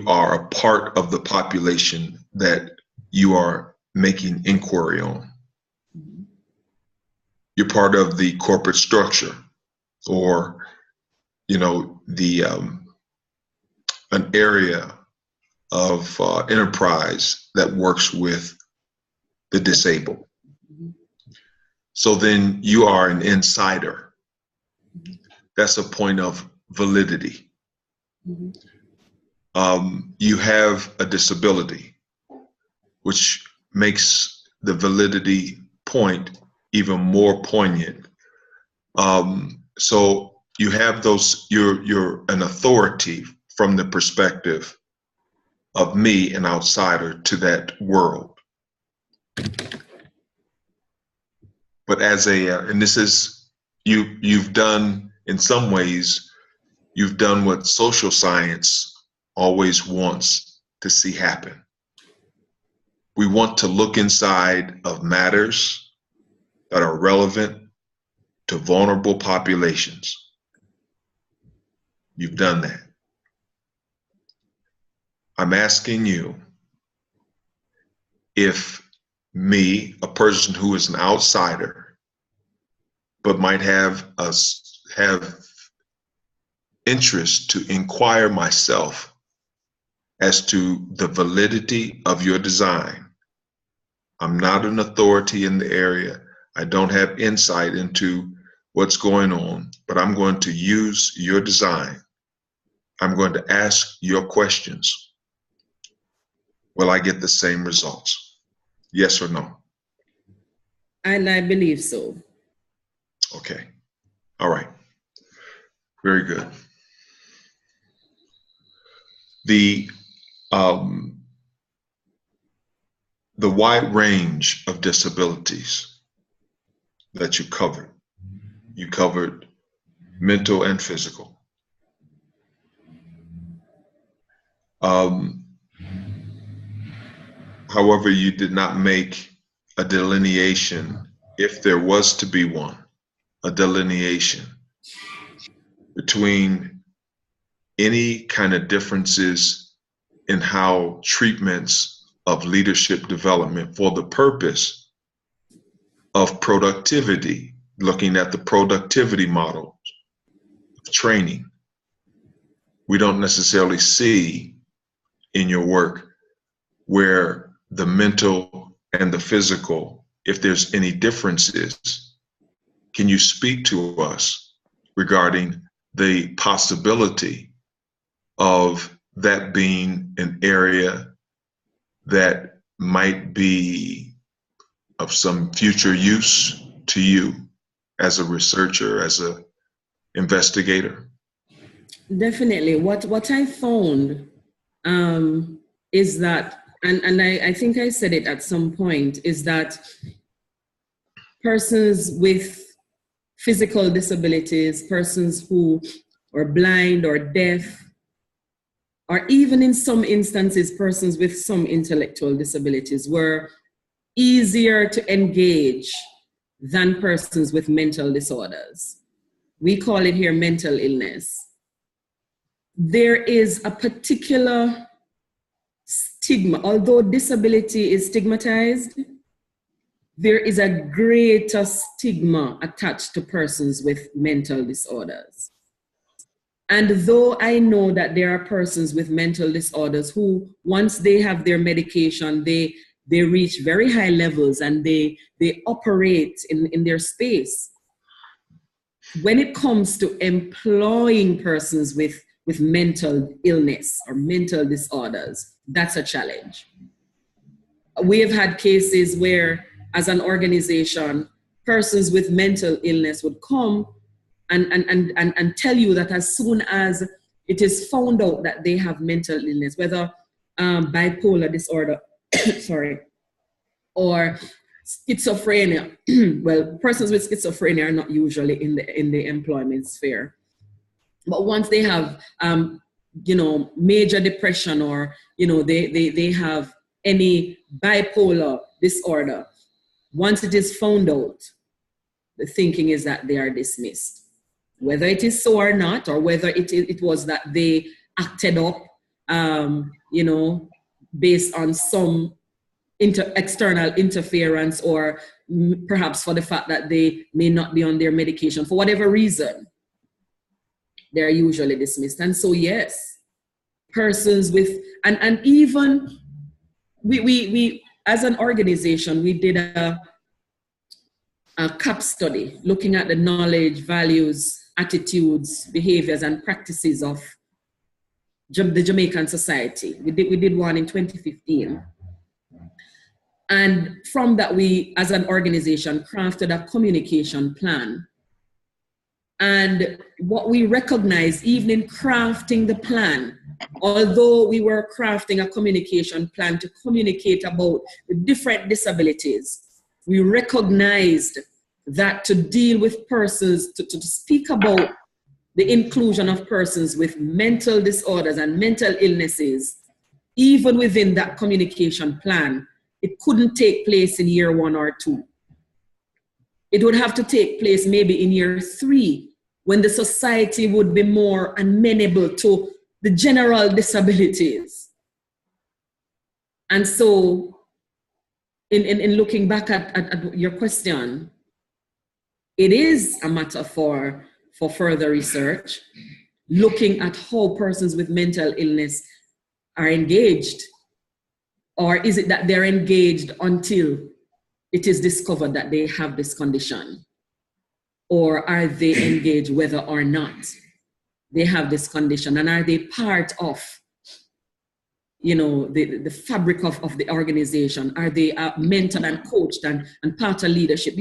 are a part of the population that you are making inquiry on. You're part of the corporate structure, or an area of enterprise that works with the disabled. So then you are an insider. That's a point of validity. You have a disability, which makes the validity point even more poignant. So you have those, you're an authority from the perspective of me, an outsider to that world. But as and this is, you've done, in some ways, you've done what social science always wants to see happen. We want to look inside of matters that are relevant to vulnerable populations. You've done that. I'm asking you if me, a person who is an outsider, but might have interest to inquire myself as to the validity of your design. I'm not an authority in the area. I don't have insight into what's going on, but I'm going to use your design. I'm going to ask your questions. Will I get the same results? Yes or no? And I believe so. Okay. All right. Very good. The wide range of disabilities that you covered mental and physical. However, you did not make a delineation, if there was to be one, a delineation between any kind of differences in how treatments of leadership development for the purpose of productivity, looking at the productivity model of training, we don't necessarily see in your work where the mental and the physical, if there's any differences. Can you speak to us regarding the possibility of that being an area that might be of some future use to you as a researcher, as an investigator? Definitely. What I found is that, and I think I said it at some point, is that persons with physical disabilities, persons who are blind or deaf, or even in some instances, persons with some intellectual disabilities were easier to engage than persons with mental disorders. We call it here mental illness. There is a particular stigma, although disability is stigmatized, there is a greater stigma attached to persons with mental disorders. And though I know that there are persons with mental disorders who, once they have their medication, they reach very high levels and they operate in their space. When it comes to employing persons with mental illness or mental disorders, that's a challenge. We have had cases where, as an organization, persons with mental illness would come and tell you that as soon as it is found out that they have mental illness, whether bipolar disorder, sorry, or schizophrenia. Well, persons with schizophrenia are not usually in the employment sphere. But once they have, major depression, or, they have any bipolar disorder, once it is found out, the thinking is that they are dismissed. Whether it is so or not, or whether it was that they acted up, based on some external interference, or perhaps for the fact that they may not be on their medication, for whatever reason, they're usually dismissed. And so, yes, persons with, and even we as an organization, we did a CAP study looking at the knowledge, values, attitudes, behaviors, and practices of the Jamaican society. We did one in 2015. And from that, we, as an organization, crafted a communication plan. And what we recognized, even in crafting the plan, although we were crafting a communication plan to communicate about the different disabilities, we recognized that to deal with persons, to speak about the inclusion of persons with mental disorders and mental illnesses, even within that communication plan, it couldn't take place in year 1 or 2. It would have to take place maybe in year 3, when the society would be more amenable to the general disabilities. And so, in looking back at your question, it is a matter for further research, looking at how persons with mental illness are engaged. Or is it that they're engaged until it is discovered that they have this condition? Or are they engaged whether or not they have this condition? And are they part of, the fabric of the organization? Are they mentored and coached and part of leadership?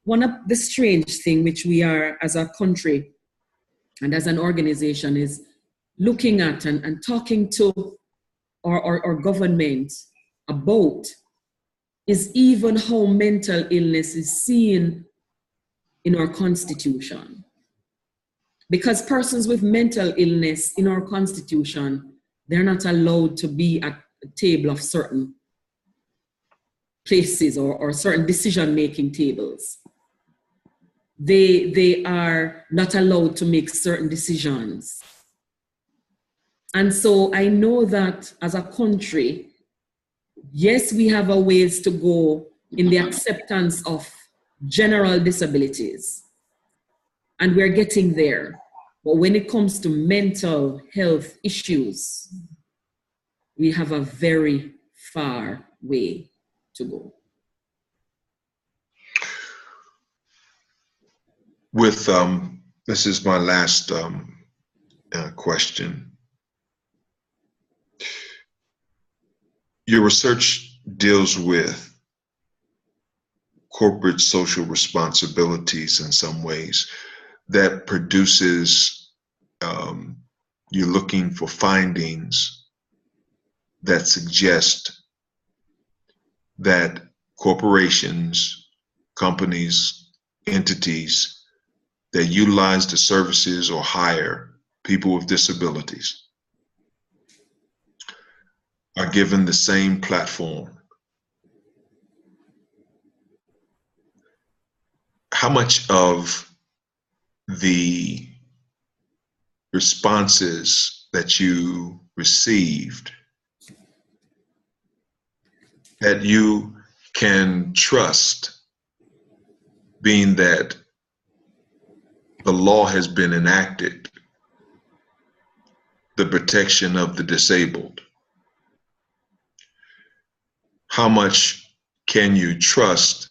One of the strange things which we are as a country and as an organization is looking at and talking to our government about is even how mental illness is seen in our constitution. Because persons with mental illness in our constitution, they're not allowed to be at the table of certain places or certain decision-making tables. they are not allowed to make certain decisions. And so I know that as a country, yes, we have a ways to go in the acceptance of general disabilities, and we're getting there. But when it comes to mental health issues, we have a very far way to go. With this is my last question. Your research deals with corporate social responsibilities in some ways that produces, you're looking for findings that suggest that corporations, companies, entities that utilize the services or hire people with disabilities are given the same platform. How much of the responses that you received that you can trust, being that the law has been enacted, the protection of the disabled? How much can you trust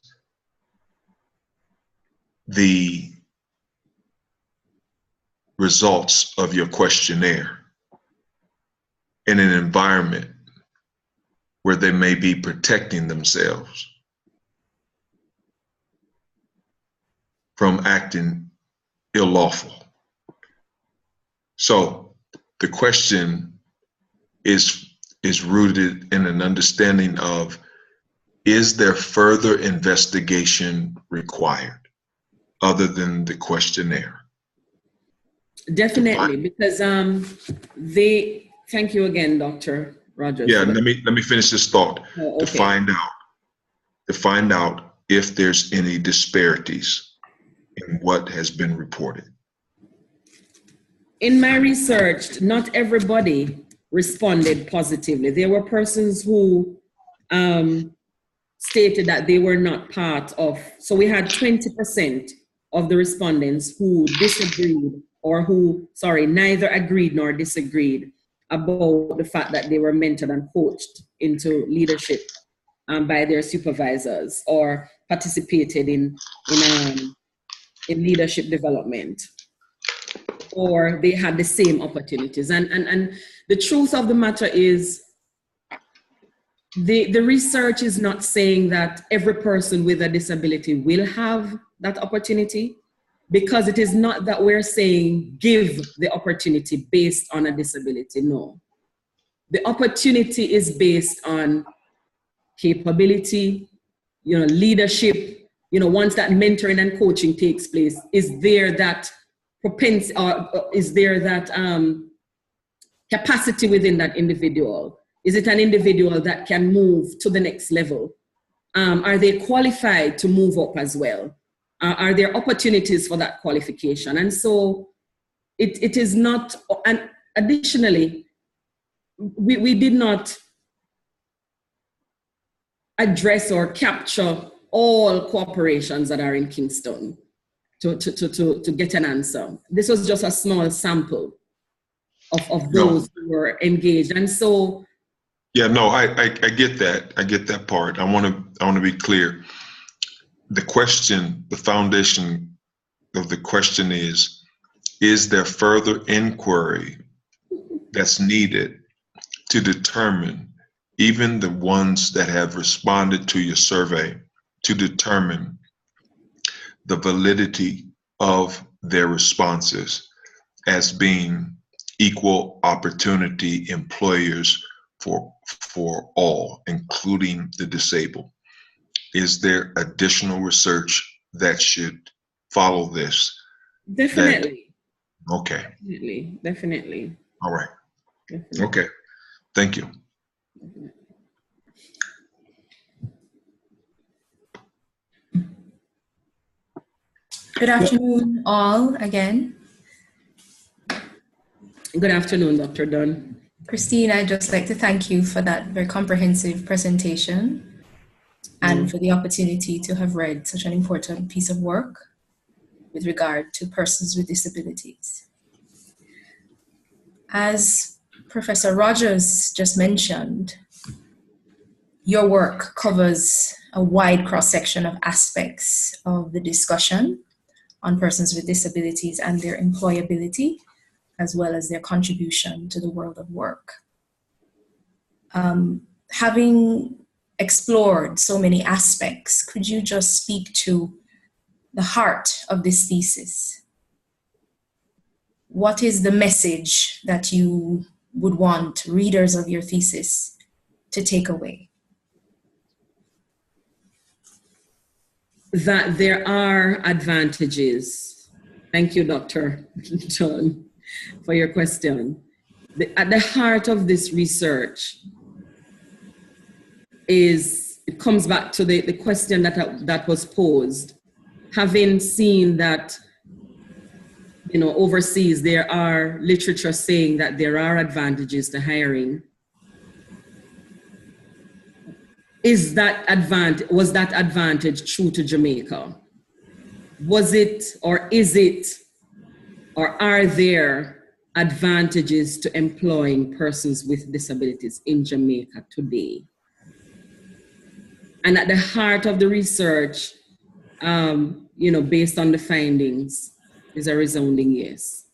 the results of your questionnaire in an environment where they may be protecting themselves from acting unlawful? So the question is rooted in an understanding of, is there further investigation required other than the questionnaire? Definitely, because thank you again, Dr. Rogers. Yeah, let me finish this thought. Oh, okay. To find out if there's any disparities in what has been reported. In my research, not everybody responded positively. There were persons who stated that they were not part of, so we had 20% of the respondents who disagreed, or who, neither agreed nor disagreed about the fact that they were mentored and coached into leadership by their supervisors, or participated in leadership development, or they had the same opportunities. And the truth of the matter is, the research is not saying that every person with a disability will have that opportunity, because it is not that we're saying give the opportunity based on a disability. No. The opportunity is based on capability, leadership. Once that mentoring and coaching takes place, is there that propensity, or is there that capacity within that individual? Is it an individual that can move to the next level? Are they qualified to move up as well? Are there opportunities for that qualification? And so it is not, and additionally, we did not address or capture all corporations that are in Kingston to get an answer. This was just a small sample of those who were engaged. And so, yeah, no, I get that. I get that part. I want to be clear. The question, the foundation of the question is there further inquiry that's needed to determine, even the ones that have responded to your survey, to determine the validity of their responses as being equal opportunity employers for all, including the disabled? Is there additional research that should follow this? Definitely. Okay. Definitely. All right. Definitely. Okay. Thank you. Good afternoon, all, again. Good afternoon, Dr. Dunn. Christine, I'd just like to thank you for that very comprehensive presentation and for the opportunity to have read such an important piece of work with regard to persons with disabilities. As Professor Rogers just mentioned, your work covers a wide cross-section of aspects of the discussion on persons with disabilities and their employability, as well as their contribution to the world of work. Having explored so many aspects, could you just speak to the heart of this thesis? What is the message that you would want readers of your thesis to take away? That there are advantages. Thank you, Dr. John, for your question. At the heart of this research it comes back to the question that was posed. Having seen that, overseas, there are literature saying that there are advantages to hiring. Was that advantage true to Jamaica? Was it, or is it, or are there advantages to employing persons with disabilities in Jamaica today? And at the heart of the research, based on the findings, is a resounding yes.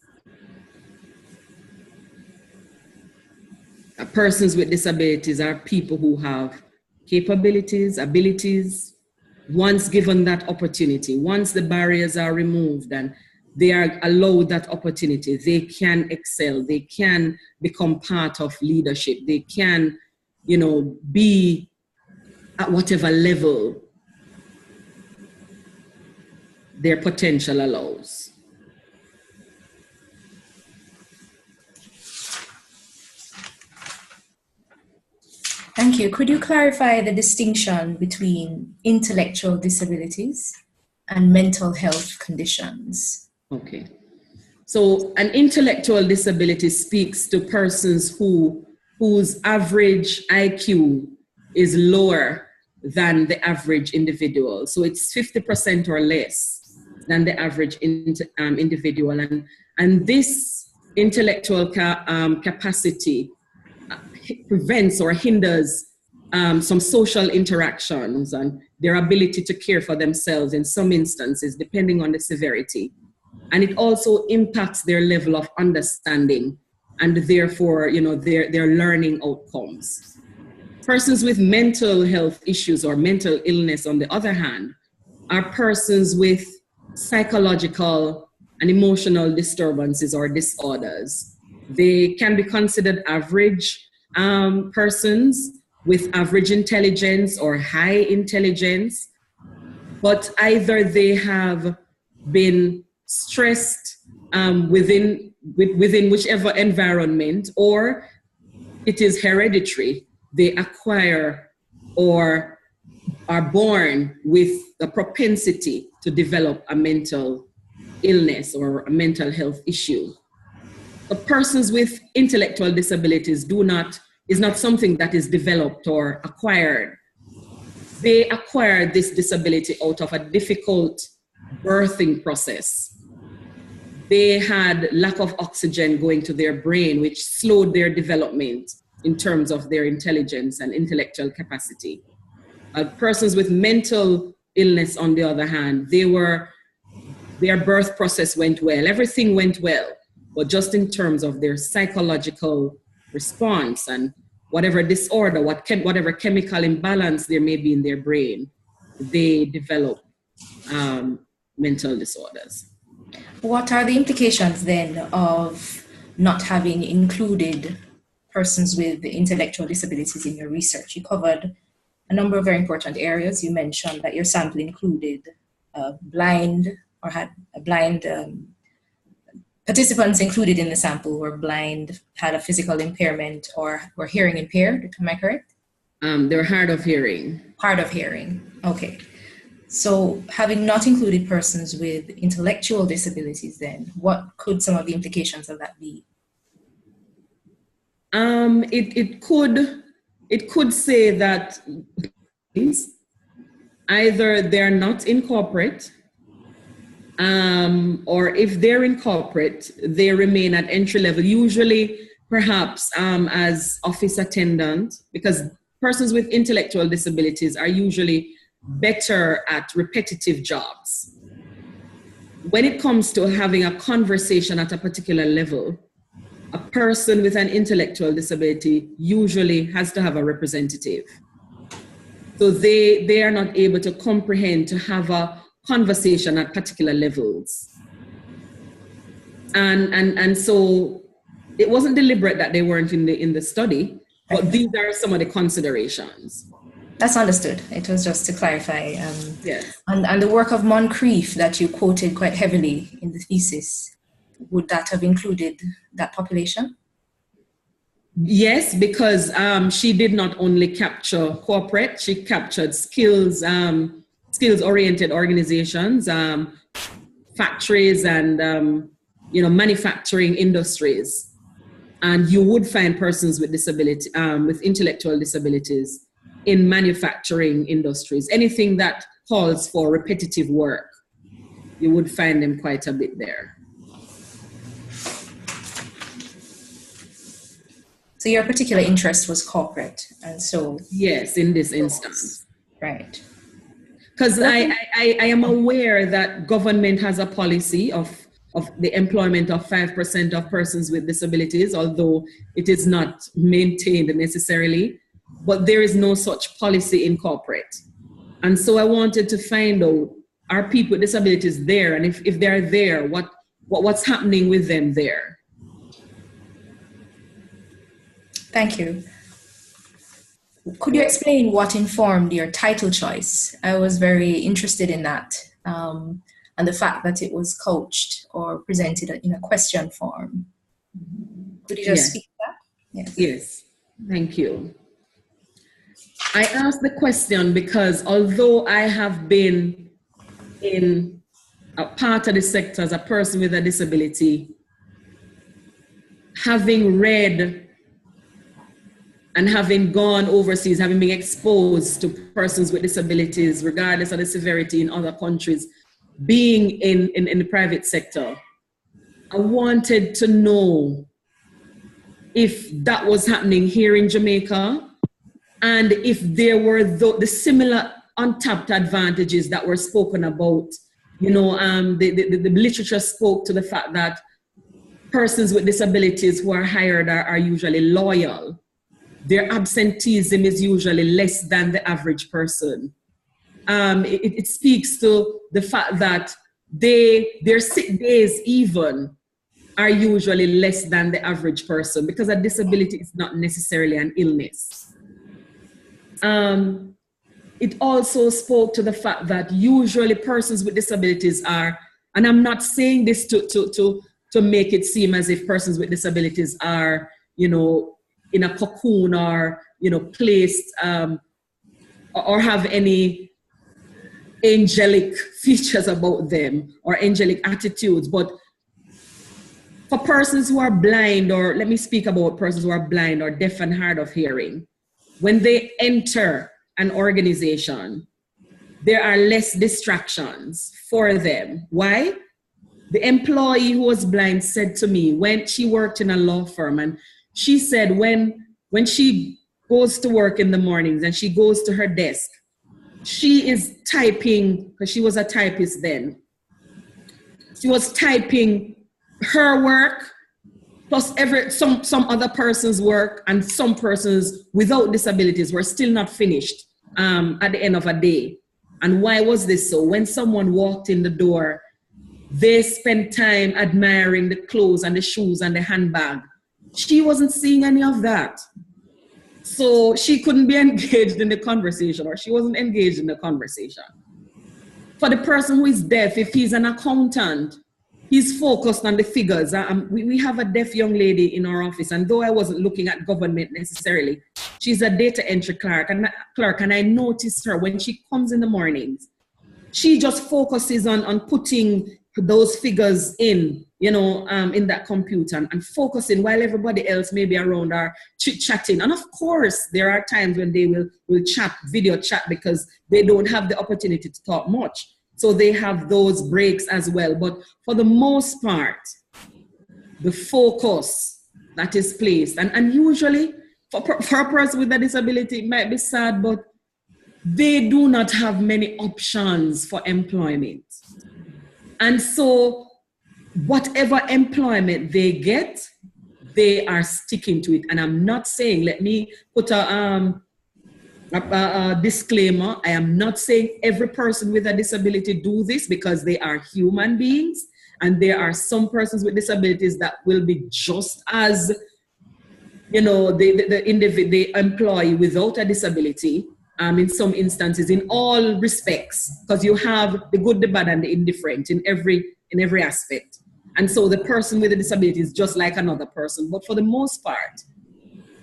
Persons with disabilities are people who have capabilities, abilities, once given that opportunity, once the barriers are removed and they are allowed that opportunity, they can excel, they can become part of leadership, they can, be at whatever level their potential allows. Thank you. Could you clarify the distinction between intellectual disabilities and mental health conditions? Okay. So an intellectual disability speaks to persons whose average IQ is lower than the average individual. So it's 50% or less than the average individual. And this intellectual capacity prevents or hinders some social interactions and their ability to care for themselves in some instances, depending on the severity. And it also impacts their level of understanding and therefore, their learning outcomes. Persons with mental health issues or mental illness, on the other hand, are persons with psychological and emotional disturbances or disorders. They can be considered average persons with average intelligence or high intelligence, but either they have been stressed within whichever environment, or it is hereditary. They acquire or are born with the propensity to develop a mental illness or a mental health issue. The persons with intellectual disabilities is not something that is developed or acquired. They acquire this disability out of a difficult birthing process. They had lack of oxygen going to their brain, which slowed their development in terms of their intelligence and intellectual capacity. Persons with mental illness, on the other hand, their birth process went well. Everything went well, but just in terms of their psychological response and whatever disorder, whatever chemical imbalance there may be in their brain, they develop mental disorders. What are the implications then of not having included persons with intellectual disabilities in your research? You covered a number of very important areas. You mentioned that your sample included blind or had a blind participants included in the sample were blind, had a physical impairment, or were hearing impaired. Am I correct? They're hard of hearing. Hard of hearing. Okay. So, having not included persons with intellectual disabilities, then what could some of the implications of that be? It could say that either they're not in corporate, or if they're in corporate, they remain at entry level, usually perhaps as office attendant, because persons with intellectual disabilities are usually better at repetitive jobs. When it comes to having a conversation at a particular level, a person with an intellectual disability usually has to have a representative. So they are not able to comprehend, to have a conversation at particular levels. And so it wasn't deliberate that they weren't in the study, but these are some of the considerations. That's understood. It was just to clarify. Yes. And the work of Moncrief that you quoted quite heavily in the thesis, would that have included that population? Yes, because she did not only capture corporate, she captured skills-oriented organizations, factories, and manufacturing industries. And you would find persons with disability, with intellectual disabilities, in manufacturing industries. Anything that calls for repetitive work, you would find them quite a bit there. So your particular interest was corporate, and so... Yes, in this instance. Right. Because I am aware that government has a policy of the employment of 5% of persons with disabilities, although it is not maintained necessarily, but there is no such policy in corporate. And so I wanted to find out, are people with disabilities there? And if they're there, what's happening with them there? Thank you. Could you explain what informed your title choice? I was very interested in that, and the fact that it was couched or presented in a question form. Could you just speak to that? Yes, thank you. I asked the question because although I have been in a part of the sector as a person with a disability, having read and having gone overseas, having been exposed to persons with disabilities, regardless of the severity in other countries, being in the private sector, I wanted to know if that was happening here in Jamaica, and if there were the similar untapped advantages that were spoken about. The literature spoke to the fact that persons with disabilities who are hired are usually loyal. Their absenteeism is usually less than the average person. It speaks to the fact that their sick days even are usually less than the average person, because a disability is not necessarily an illness. It also spoke to the fact that usually persons with disabilities are, and I'm not saying this to make it seem as if persons with disabilities are, in a cocoon or, placed or have any angelic features about them or angelic attitudes. But for persons who are blind, or let me speak about persons who are blind or deaf and hard of hearing, when they enter an organization, there are less distractions for them. Why? The employee who was blind said to me when she worked in a law firm, and she said when she goes to work in the mornings and she goes to her desk, she is typing, because she was a typist then. She was typing her work plus some other person's work, and some persons without disabilities were still not finished at the end of a day. And why was this so? When someone walked in the door, they spent time admiring the clothes and the shoes and the handbag. She wasn't seeing any of that. So she couldn't be engaged in the conversation, or she wasn't engaged in the conversation. For the person who is deaf, if he's an accountant, he's focused on the figures. We have a deaf young lady in our office, and though I wasn't looking at government necessarily, she's a data entry clerk, and I noticed her when she comes in the mornings. she just focuses on putting those figures in, in that computer and focusing while everybody else may be around or chit-chatting. And of course, there are times when they will chat, video chat, because they don't have the opportunity to talk much. So they have those breaks as well. But for the most part, the focus that is placed, and usually for a person with a disability, it might be sad, but they do not have many options for employment. And so whatever employment they get, they are sticking to it. And I'm not saying, let me put a disclaimer, I am not saying every person with a disability do this, because they are human beings, and there are some persons with disabilities that will be just as, the employee without a disability, in some instances, in all respects, because you have the good, the bad, and the indifferent in every aspect. And so the person with a disability is just like another person. But for the most part,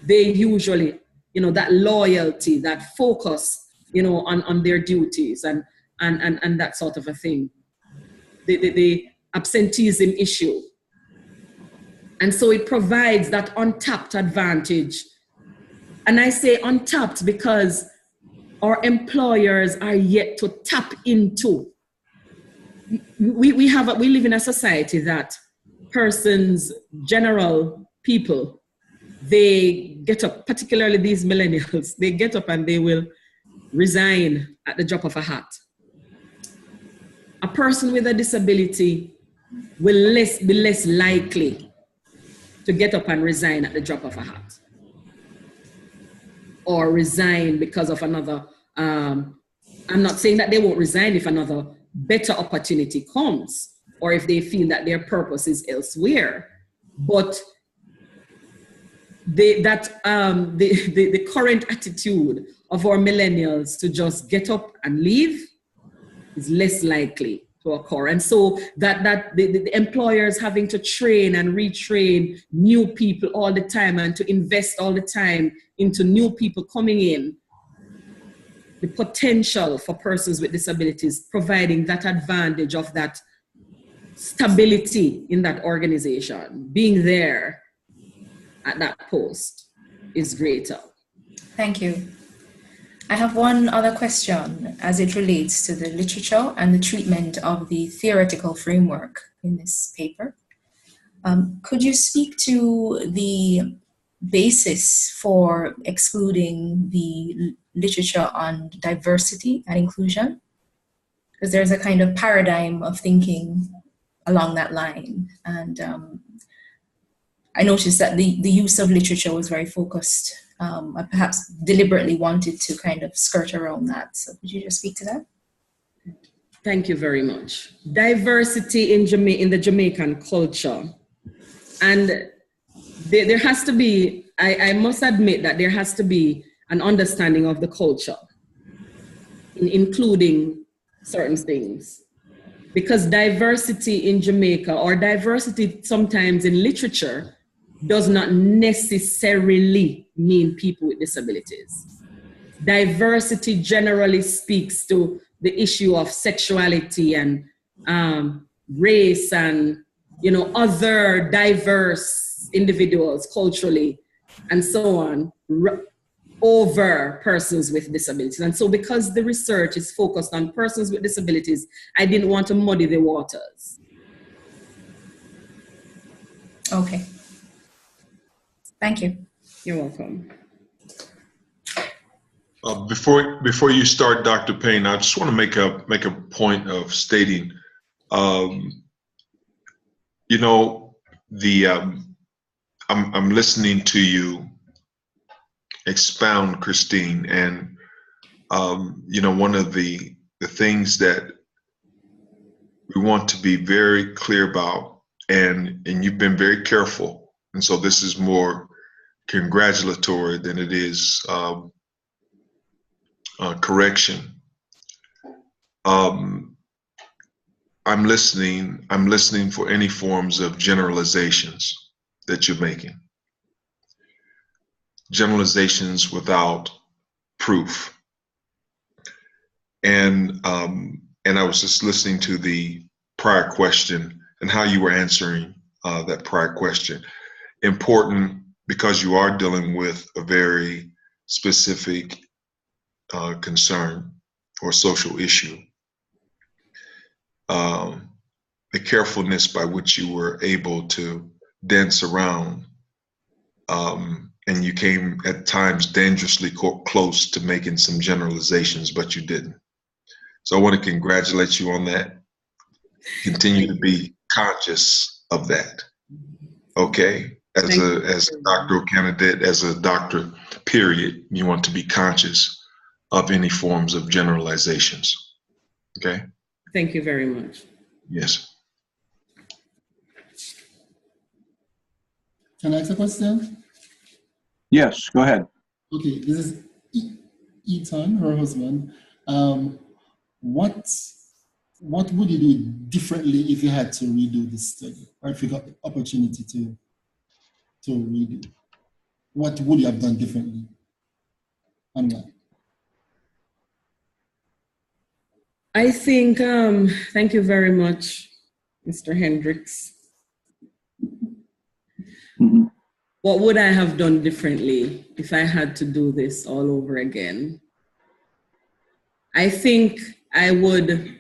they usually, that loyalty, that focus, on their duties and that sort of a thing. The absenteeism issue. And so it provides that untapped advantage. And I say untapped because our employers are yet to tap into. We live in a society that persons, general people, they get up, particularly these millennials, they get up and they will resign at the drop of a hat. A person with a disability will be less likely to get up and resign at the drop of a hat, or resign because of another. I'm not saying that they won't resign if another better opportunity comes, or if they feel that their purpose is elsewhere. But the current attitude of our millennials to just get up and leave is less likely to occur. And so that the employers having to train and retrain new people all the time, and to invest all the time into new people coming in, the potential for persons with disabilities providing that advantage of that stability in that organization, being there at that post, is greater. Thank you. I have one other question as it relates to the literature and the treatment of the theoretical framework in this paper. Could you speak to the basis for excluding the literature on diversity and inclusion? Because there's a kind of paradigm of thinking along that line. And I noticed that the use of literature was very focused. I perhaps deliberately wanted to kind of skirt around that. So could you just speak to that? Thank you very much. Diversity in the Jamaican culture. And there has to be, I must admit that there has to be an understanding of the culture, including certain things. Because diversity in Jamaica, or diversity sometimes in literature, does not necessarily mean people with disabilities. Diversity generally speaks to the issue of sexuality and race and, other diverse individuals culturally and so on, over persons with disabilities. And so because the research is focused on persons with disabilities, I didn't want to muddy the waters. Okay. Thank you. You're welcome. Before you start, Dr. Payne, I just want to make a point of stating, I'm listening to you expound, Christine, and one of the things that we want to be very clear about, and you've been very careful, and so this is more congratulatory than it is correction. I'm listening for any forms of generalizations that you're making. Generalizations without proof. And And I was just listening to the prior question and how you were answering that prior question. Important because you are dealing with a very specific concern or social issue. The carefulness by which you were able to dance around, and you came at times dangerously close to making some generalizations, but you didn't. So I want to congratulate you on that. Continue to be conscious of that. Okay? As a doctoral candidate, as a doctor, period, you want to be conscious of any forms of generalizations. Okay? Thank you very much. Yes. Can I ask a question? Yes, go ahead. Okay, this is Ethan, her husband. What would you do differently if you had to redo this study, or if you got the opportunity to redo? What would you have done differently? And why? I think, thank you very much, Mr. Hendricks. Mm-hmm. What would I have done differently if I had to do this all over again? I think I would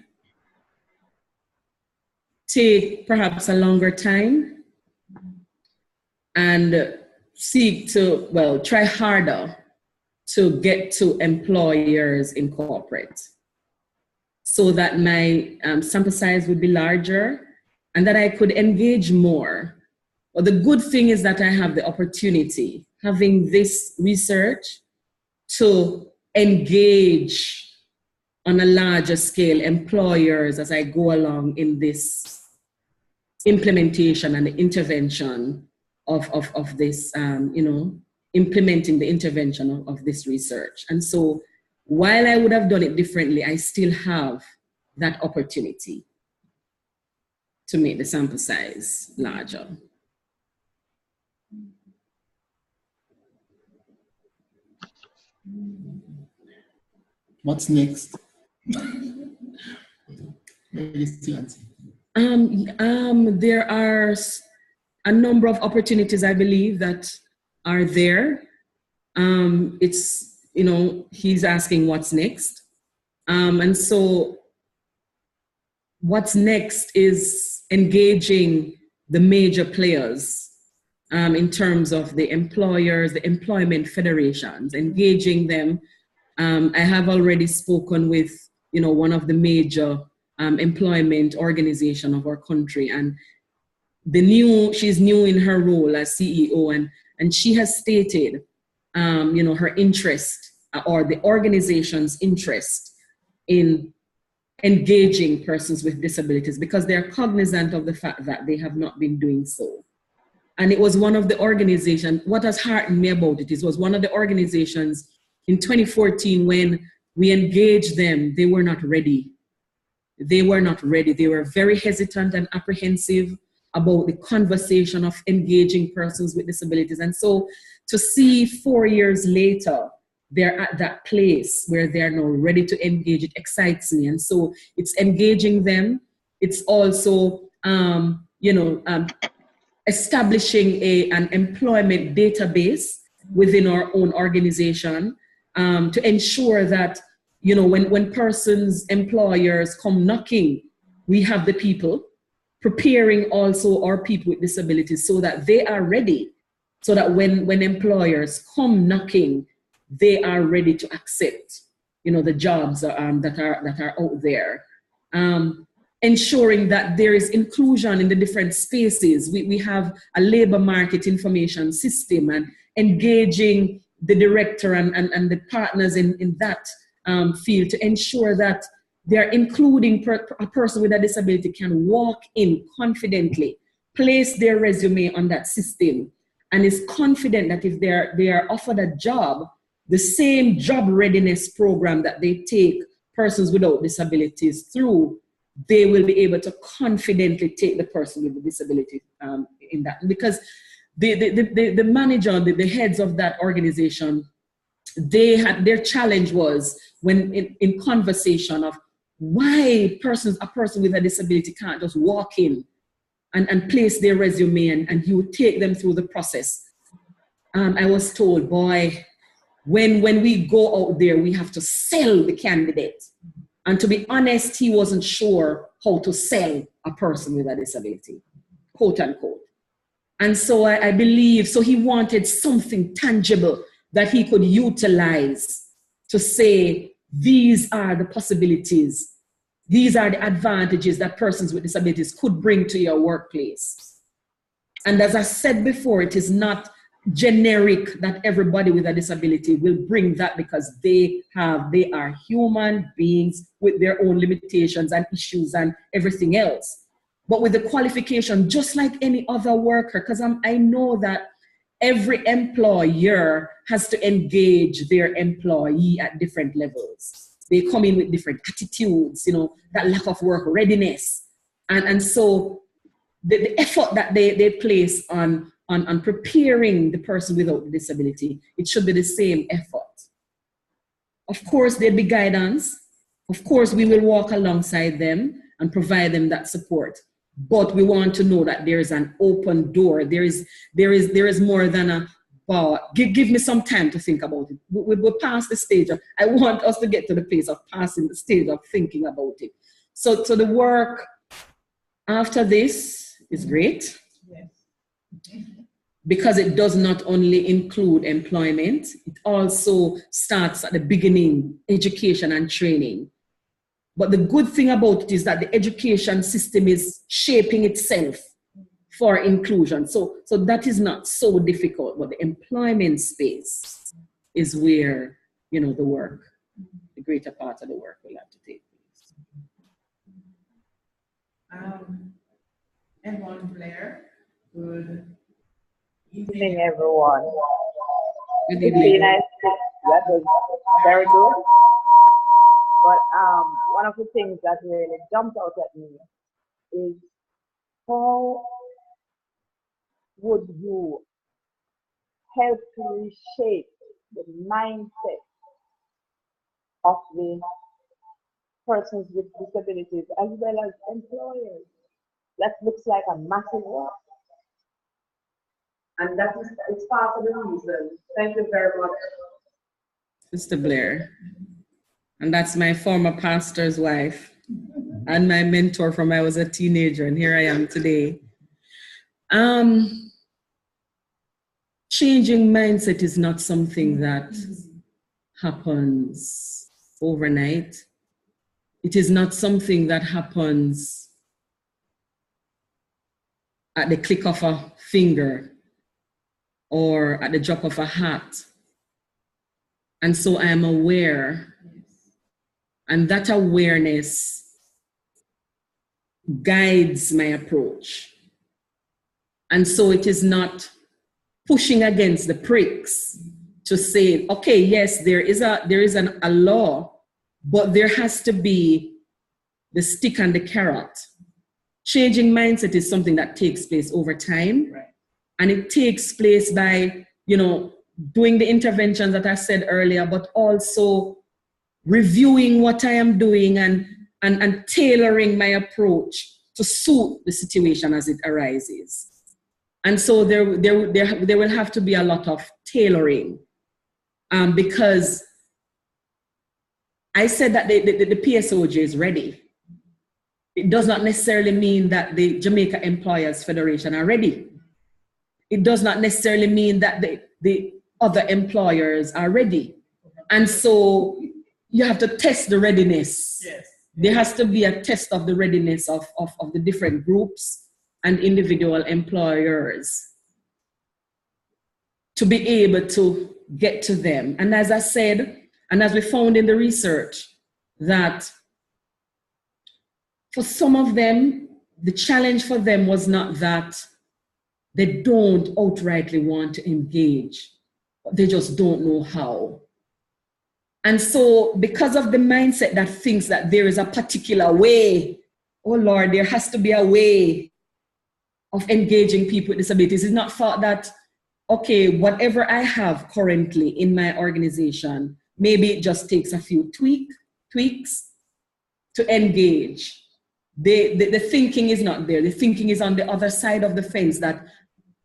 take perhaps a longer time and seek to, well, try harder to get to employers in corporate so that my sample size would be larger and that I could engage more. Well, the good thing is that I have the opportunity, having this research, to engage on a larger scale employers as I go along in this implementation and the intervention of this, implementing the intervention of this research. And so while I would have done it differently, I still have that opportunity to make the sample size larger. What's next? There are a number of opportunities, I believe, that are there. He's asking what's next. And so what's next is engaging the major players in terms of the employers, the employment federations, engaging them. I have already spoken with, one of the major employment organization of our country, and she's new in her role as CEO, and she has stated, her interest or the organization's interest in engaging persons with disabilities because they're cognizant of the fact that they have not been doing so. And it was one of the organizations, what has heartened me about it was one of the organizations in 2014 when we engaged them, they were not ready. They were not ready. They were very hesitant and apprehensive about the conversation of engaging persons with disabilities. And so to see 4 years later, they're at that place where they're now ready to engage, it excites me. And so it's engaging them. It's also, establishing an employment database within our own organization to ensure that, when persons, employers come knocking, we have the people, preparing also our people with disabilities so that they are ready, so that when employers come knocking, they are ready to accept, the jobs that are out there. Ensuring that there is inclusion in the different spaces. We have a labor market information system and engaging the director and the partners in that field to ensure that they're including a person with a disability can walk in confidently, place their resume on that system, and is confident that if they are offered a job, the same job readiness program that they take persons without disabilities through, they will be able to confidently take the person with the disability in that. Because the manager, the heads of that organization, their challenge was when in conversation of why a person with a disability can't just walk in and place their resume and you take them through the process. I was told, boy, when we go out there, we have to sell the candidate. And to be honest, he wasn't sure how to sell a person with a disability, quote unquote. And so I believe, so he wanted something tangible that he could utilize to say, these are the possibilities. These are the advantages that persons with disabilities could bring to your workplace. And as I said before, it is not generic that everybody with a disability will bring that, because they are human beings with their own limitations and issues and everything else. But with the qualification, just like any other worker, because I know that every employer has to engage their employee at different levels. They come in with different attitudes, that lack of work readiness. And so the effort that they place on preparing the person without the disability, it should be the same effort. Of course, there'll be guidance. Of course, we will walk alongside them and provide them that support. But we want to know that there is an open door. There is more than a bar. Give me some time to think about it. We'll pass the stage. I want us to get to the place of passing the stage of thinking about it. So the work after this is great. Yes. Because it does not only include employment, it also starts at the beginning, education and training. But the good thing about it is that the education system is shaping itself for inclusion. So that is not so difficult, but the employment space is where, the work, the greater part of the work will have to take place. Everyone, Blair, good evening, everyone. Good evening. That was very good. But one of the things that really jumped out at me is, how would you help to reshape the mindset of the persons with disabilities as well as employers? That looks like a massive work. And that is, it's part of the reason. Thank you very much. Mr. Blair. And that's my former pastor's wife and my mentor from when I was a teenager, and here I am today. Changing mindset is not something that happens overnight. It is not something that happens at the click of a finger or at the drop of a hat. And so I am aware. And that awareness guides my approach. And so it is not pushing against the pricks to say, okay, yes, there is a law, but there has to be the stick and the carrot. Changing mindset is something that takes place over time. Right. And it takes place by, doing the interventions that I said earlier, but also reviewing what I am doing and tailoring my approach to suit the situation as it arises. And so there will have to be a lot of tailoring, because I said that the PSOJ is ready. It does not necessarily mean that the Jamaica Employers Federation are ready. It does not necessarily mean that the other employers are ready. And so you have to test the readiness. Yes. There has to be a test of the readiness of the different groups and individual employers to be able to get to them. And as I said, and as we found in the research, that for some of them, the challenge for them was not that they don't outrightly want to engage, but they just don't know how. And so because of the mindset that thinks that there is a particular way, oh Lord, there has to be a way of engaging people with disabilities. It's not thought that, okay, whatever I have currently in my organization, maybe it just takes a few tweaks, to engage. The thinking is not there. The thinking is on the other side of the fence, that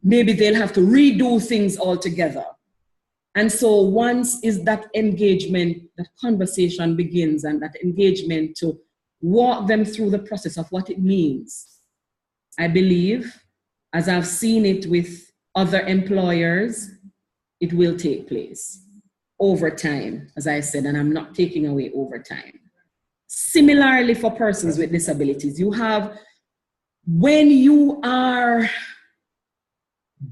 maybe they'll have to redo things altogether. And so once is that engagement, that conversation begins, and that engagement to walk them through the process of what it means. I believe, as I've seen it with other employers, it will take place over time, as I said, and I'm not taking away over time. Similarly, for persons with disabilities, you have, when you are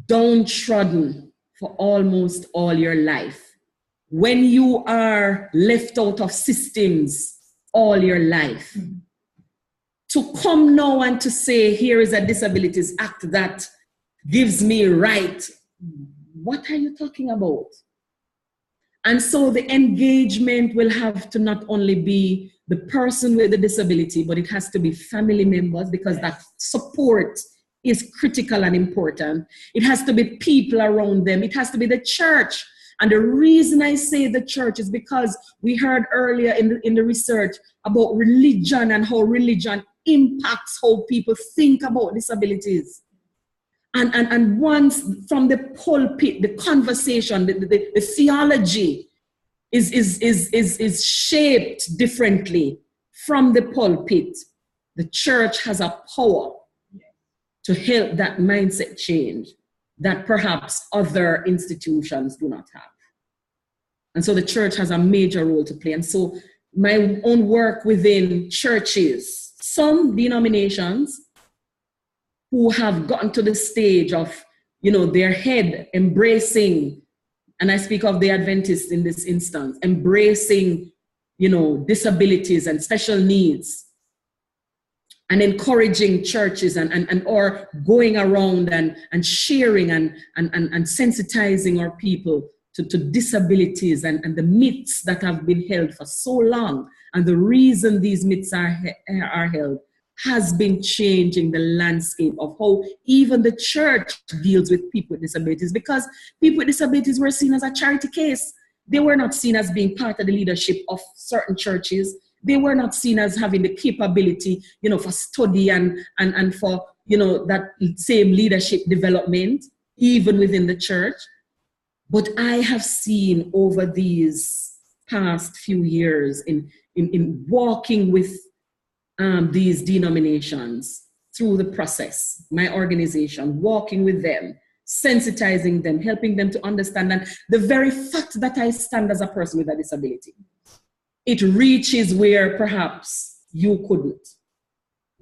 downtrodden for almost all your life, when you are left out of systems all your life, to come now and to say, here is a Disabilities Act that gives me right, what are you talking about? And so the engagement will have to not only be the person with the disability, but it has to be family members, because that support is critical and important. It has to be people around them. It has to be the church. And the reason I say the church is because we heard earlier in the research about religion and how religion impacts how people think about disabilities. And once from the pulpit, the conversation, the theology is shaped differently from the pulpit, the church has a power to help that mindset change that perhaps other institutions do not have. And so the church has a major role to play. And so my own work within churches, some denominations who have gotten to the stage of, their head embracing, and I speak of the Adventists in this instance, embracing, disabilities and special needs, and encouraging churches and or going around and sharing and sensitizing our people to disabilities and the myths that have been held for so long. And the reason these myths are held has been changing the landscape of how even the church deals with people with disabilities, because people with disabilities were seen as a charity case. They were not seen as being part of the leadership of certain churches. They were not seen as having the capability, for study and for, that same leadership development, even within the church. But I have seen over these past few years in walking with these denominations through the process, my organization, walking with them, sensitizing them, helping them to understand that the very fact that I stand as a person with a disability, it reaches where perhaps you couldn't,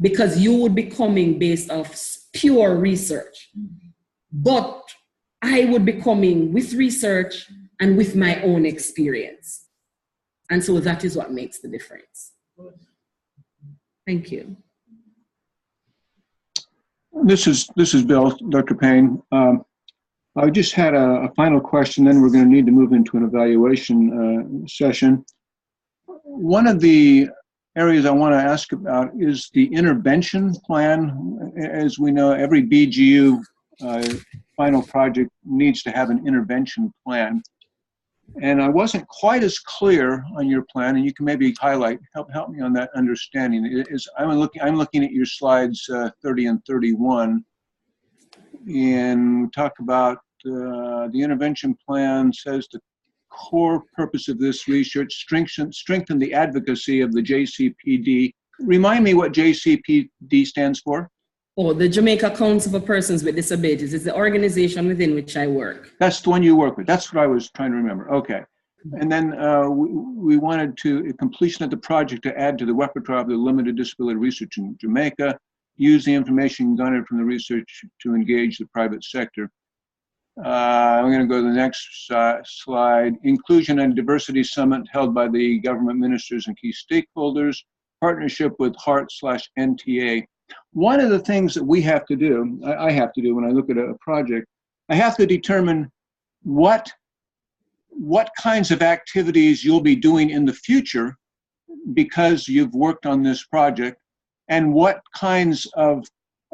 because you would be coming based off pure research. But I would be coming with research and with my own experience. And so that is what makes the difference. Thank you. This is Bill, Dr. Payne. I just had a final question, then we're going to need to move into an evaluation session. One of the areas I want to ask about is the intervention plan. As we know, every BGU final project needs to have an intervention plan. And I wasn't quite as clear on your plan, and you can maybe help me on that understanding. I'm looking at your slides 30 and 31, and we talk about the intervention plan says the core purpose of this research, strengthen the advocacy of the JCPD. Remind me what JCPD stands for. Oh, the Jamaica Council for Persons with Disabilities is the organization within which I work. That's the one you work with. That's what I was trying to remember. Okay. And then we wanted to completion of the project to add to the repertoire of the limited disability research in Jamaica, use the information garnered from the research to engage the private sector. I'm going to go to the next slide. Inclusion and Diversity Summit held by the government ministers and key stakeholders, partnership with HEART/NTA. One of the things that we have to do, I have to do when I look at a project, I have to determine what kinds of activities you'll be doing in the future because you've worked on this project, and what kinds of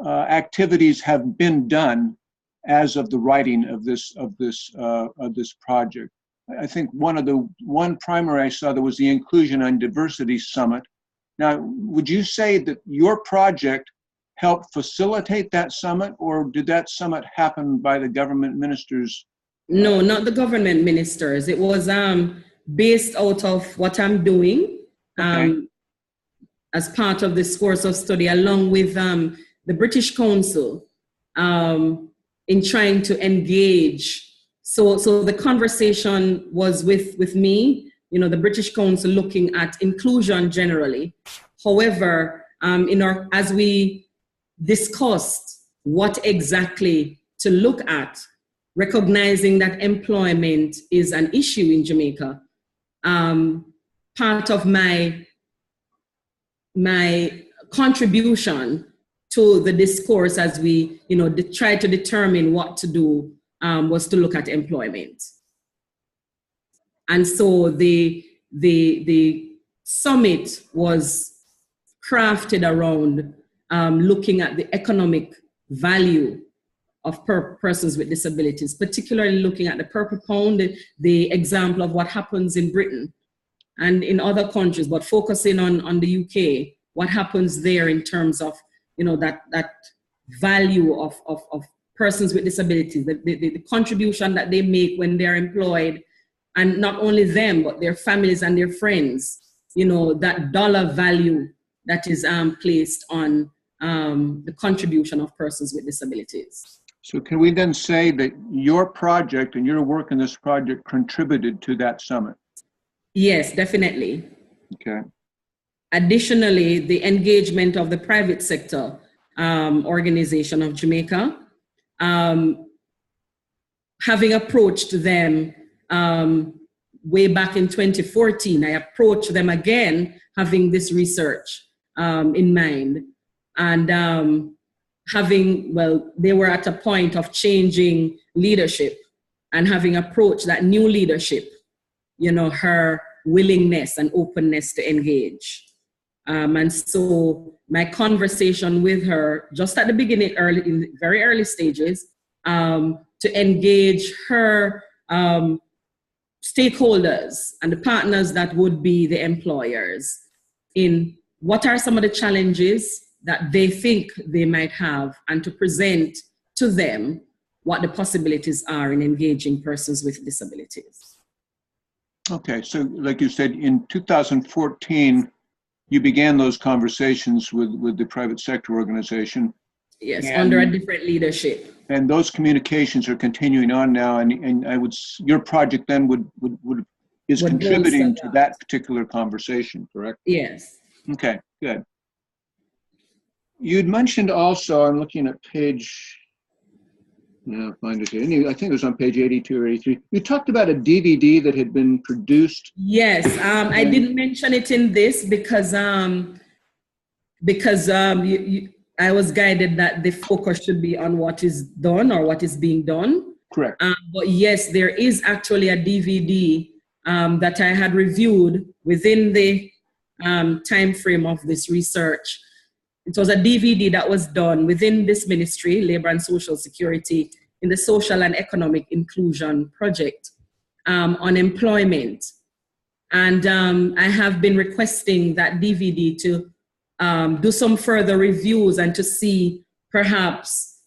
activities have been done as of the writing of this project. I think one primary I saw, there was the Inclusion and Diversity Summit. Now, would you say that your project helped facilitate that summit, or did that summit happen by the government ministers? No, not the government ministers. It was based out of what I'm doing as part of this course of study, along with the British Council in trying to engage. So the conversation was with me, the British Council, looking at inclusion generally. However, as we discussed what exactly to look at, recognizing that employment is an issue in Jamaica, part of my contribution to the discourse as we try to determine what to do was to look at employment. And so the summit was crafted around looking at the economic value of persons with disabilities, particularly looking at the purple pound, the example of what happens in Britain and in other countries, but focusing on the UK, what happens there in terms of that value of persons with disabilities, the contribution that they make when they're employed, and not only them, but their families and their friends, that dollar value that is placed on the contribution of persons with disabilities. So can we then say that your project and your work in this project contributed to that summit? Yes, definitely. Okay. Additionally, the engagement of the private sector organization of Jamaica, having approached them way back in 2014, I approached them again, having this research in mind. And they were at a point of changing leadership, and having approached that new leadership, her willingness and openness to engage. And so my conversation with her, just at the beginning, in very early stages, to engage her stakeholders and the partners that would be the employers in what are some of the challenges that they think they might have, and to present to them what the possibilities are in engaging persons with disabilities. Okay, so like you said, in 2014, you began those conversations with the private sector organization. Yes, under a different leadership. And those communications are continuing on now, and your project then is contributing to that particular conversation, correct? Yes. Okay, good. You'd mentioned also, I'm looking at page, find it here. I think it was on page 82 or 83. You talked about a DVD that had been produced. Yes, I didn't mention it in this because I was guided that the focus should be on what is done or what is being done. Correct. But yes, there is actually a DVD that I had reviewed within the time frame of this research. It was a DVD that was done within this ministry, Labor and Social Security, in the Social and Economic Inclusion Project on employment. And I have been requesting that DVD to do some further reviews and to see perhaps,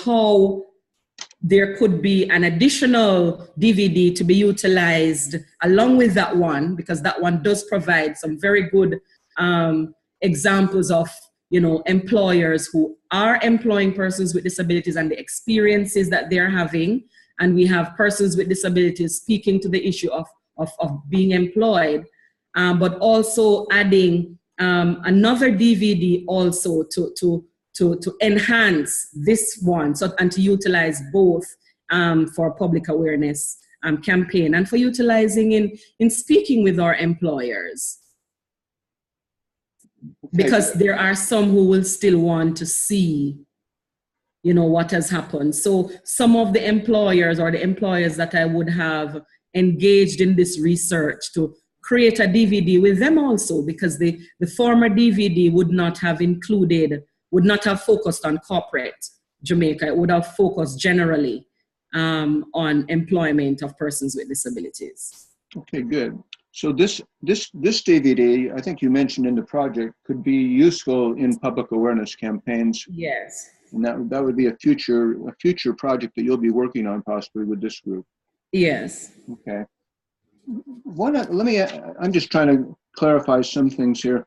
how there could be an additional DVD to be utilized along with that one, because that one does provide some very good examples of employers who are employing persons with disabilities and the experiences that they're having. And we have persons with disabilities speaking to the issue of being employed, but also adding another DVD also to enhance this one, and to utilize both for public awareness campaign, and for utilizing in speaking with our employers. Because there are some who will still want to see, what has happened. So some of the employers or the employers that I would have engaged in this research to create a DVD with them also, because the former DVD would not have focused on corporate Jamaica. It would have focused generally on employment of persons with disabilities. Okay, good. So this DVD, I think you mentioned in the project, could be useful in public awareness campaigns. Yes. And that would be a future project that you'll be working on possibly with this group. Yes. Okay. I'm just trying to clarify some things here.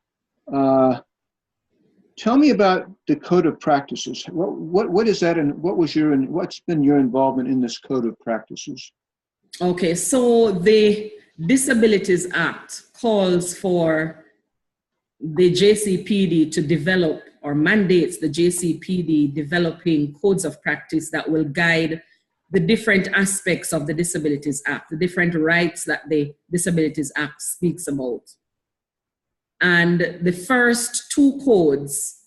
Tell me about the code of practices. What is that, and what's been your involvement in this code of practices? Okay, so the Disabilities Act calls for the JCPD to develop, or mandates the JCPD developing codes of practice that will guide the different aspects of the Disabilities Act, the different rights that the Disabilities Act speaks about. And the first two codes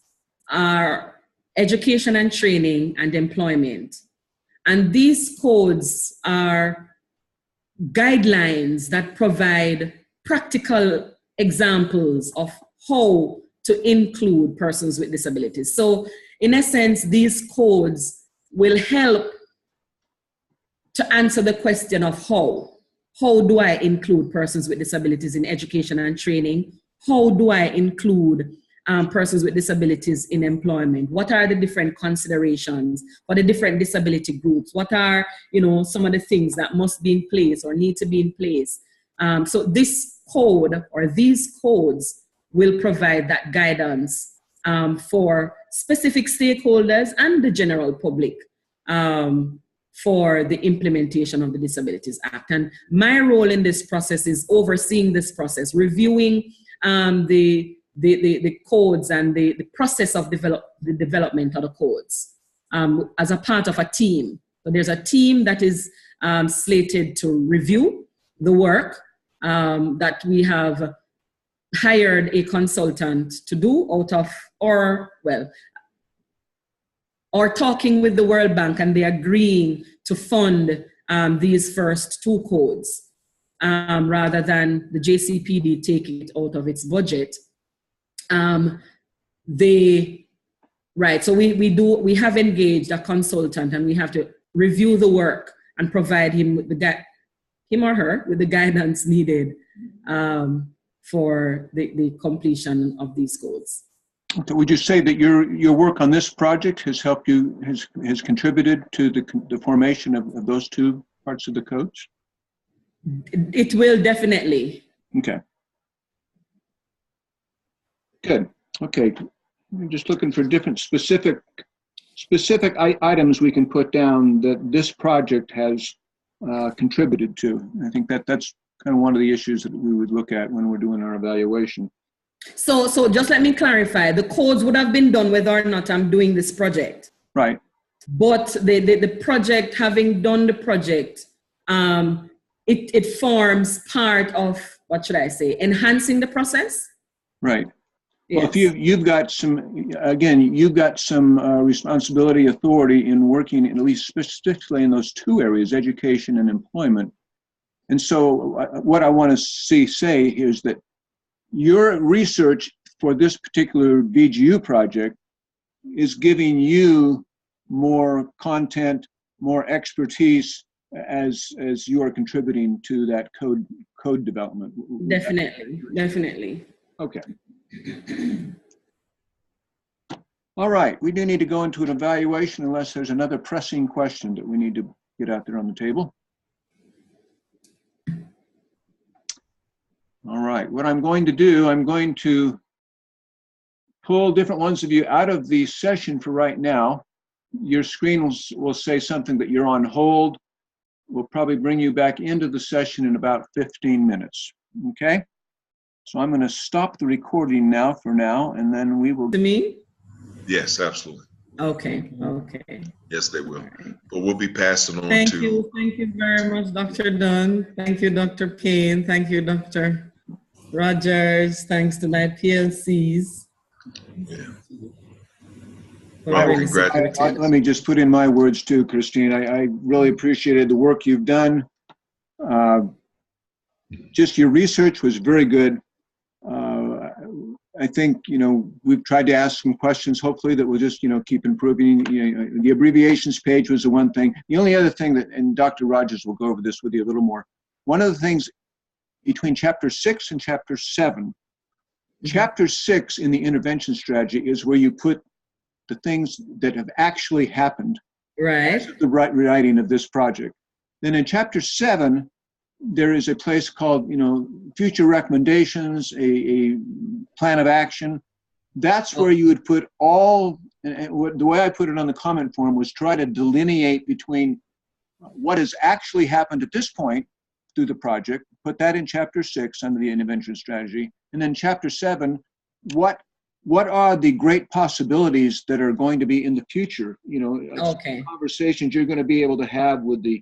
are education and training and employment. And these codes are guidelines that provide practical examples of how to include persons with disabilities. So in essence, these codes will help to answer the question of how. How do I include persons with disabilities in education and training? How do I include persons with disabilities in employment? What are the different considerations for the different disability groups? What are, some of the things that must be in place or need to be in place? So this code, or these codes, will provide that guidance for specific stakeholders and the general public for the implementation of the Disabilities Act. And my role in this process is overseeing this process, reviewing the codes and the process of the development of the codes as a part of a team. So there's a team that is slated to review the work that we have hired a consultant to do or talking with the World Bank, and they agreeing to fund these first two codes rather than the JCPD taking it out of its budget. So we have engaged a consultant, and we have to review the work and provide him with him or her with the guidance needed for the completion of these codes. So would you say that your work on this project has helped you, has contributed to the formation of those two parts of the codes? It will definitely. Okay. Good. Okay. I'm just looking for different specific items we can put down that this project has contributed to. I think that's kind of one of the issues that we would look at when we're doing our evaluation. So just let me clarify. The codes would have been done whether or not I'm doing this project. Right. But the project, having done the project, it forms part of, what should I say, enhancing the process? Right. Yes. Well, if you've got some responsibility, authority in working, at least specifically in those two areas, education and employment. And so what I want to say is that your research for this particular BGU project is giving you more content, more expertise as you are contributing to that code development. Definitely. Okay. All right, we do need to go into an evaluation unless there's another pressing question that we need to get out there on the table. All right, what I'm going to do, I'm going to pull different ones of you out of the session for right now. Your screen will say something that you're on hold. We'll probably bring you back into the session in about 15 minutes, okay? So I'm gonna stop the recording now for now, and then we will- To me? Yes, absolutely. Okay. Yes, they will. Right. But we'll be passing on Thank to... you very much, Dr. Dunn. Thank you, Dr. Payne. Thank you, Dr. Rogers. Thanks to my PLCs. Yeah. Well, let me just put in my words too, Christine. I really appreciated the work you've done. Just your research was very good. I think, we've tried to ask some questions, hopefully, that will just, keep improving. The abbreviations page was the one thing. The only other thing and Dr. Rogers will go over this with you a little more. One of the things between chapter 6 and chapter 7. Chapter 6 in the intervention strategy is where you put the things that have actually happened. Right. As of the writing of this project. Then in chapter 7, there is a place called, future recommendations, a plan of action. That's where you would put all, the way I put it on the comment form was try to delineate between what has actually happened at this point through the project, put that in chapter 6 under the intervention strategy, and then chapter 7, what are the great possibilities that are going to be in the future? Conversations you're going to be able to have with the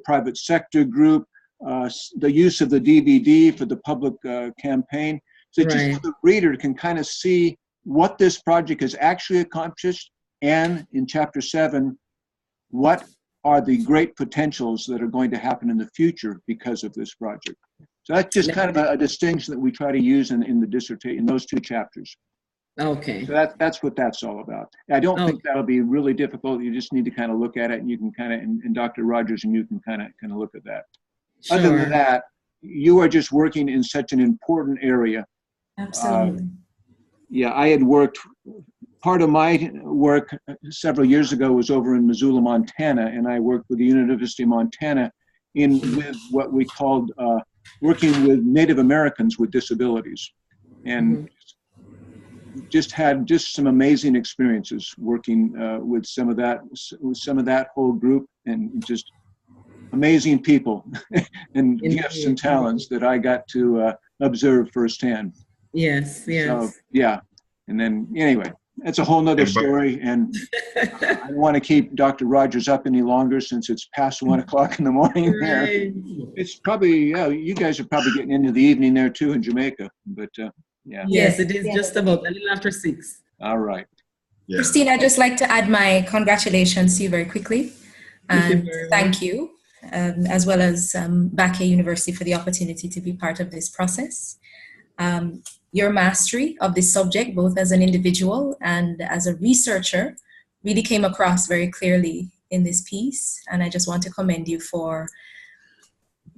private sector group, the use of the DVD for the public campaign. So just so the reader can kind of see what this project has actually accomplished, and in chapter 7, what are the great potentials that are going to happen in the future because of this project. So that's just kind of a distinction that we try to use in the dissertation, in those 2 chapters. Okay. So that's what that's all about. I don't think that'll be really difficult. You just need to kind of look at it, and you can kind of, and Dr. Rogers and you can kind of look at that. Sure. Other than that, you are just working in such an important area. Absolutely. I had worked, part of my work several years ago was over in Missoula, Montana, and I worked with the University of Montana with what we called working with Native Americans with disabilities. And just had some amazing experiences working with some of that whole group, and just amazing people and gifts and talents that I got to observe firsthand. Yes. So, and then anyway, that's a whole nother story, and I don't want to keep Dr. Rogers up any longer since it's past 1 o'clock in the morning there. It's probably, you guys are probably getting into the evening there too in Jamaica, but Yes, it is just about a little after 6. All right. Yeah. Christine, I'd just like to add my congratulations to you very quickly. And thank you, as well as Bakke University for the opportunity to be part of this process. Your mastery of this subject, both as an individual and as a researcher, really came across very clearly in this piece. And I just want to commend you for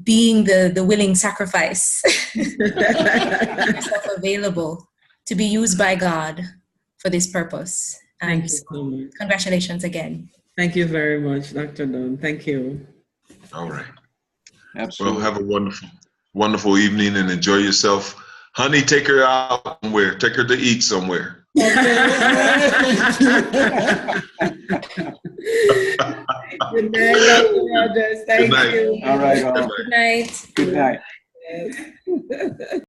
being the willing sacrifice, yourself available to be used by God for this purpose. And Thank you so much. Congratulations again. Thank you very much, Dr. Dunn. Thank you. All right. Absolutely. Well, have a wonderful evening and enjoy yourself. Honey, take her out somewhere. Take her to eat somewhere. Good night, Dr. Rogers. Thank you. All right. Good night. Good night. Yes.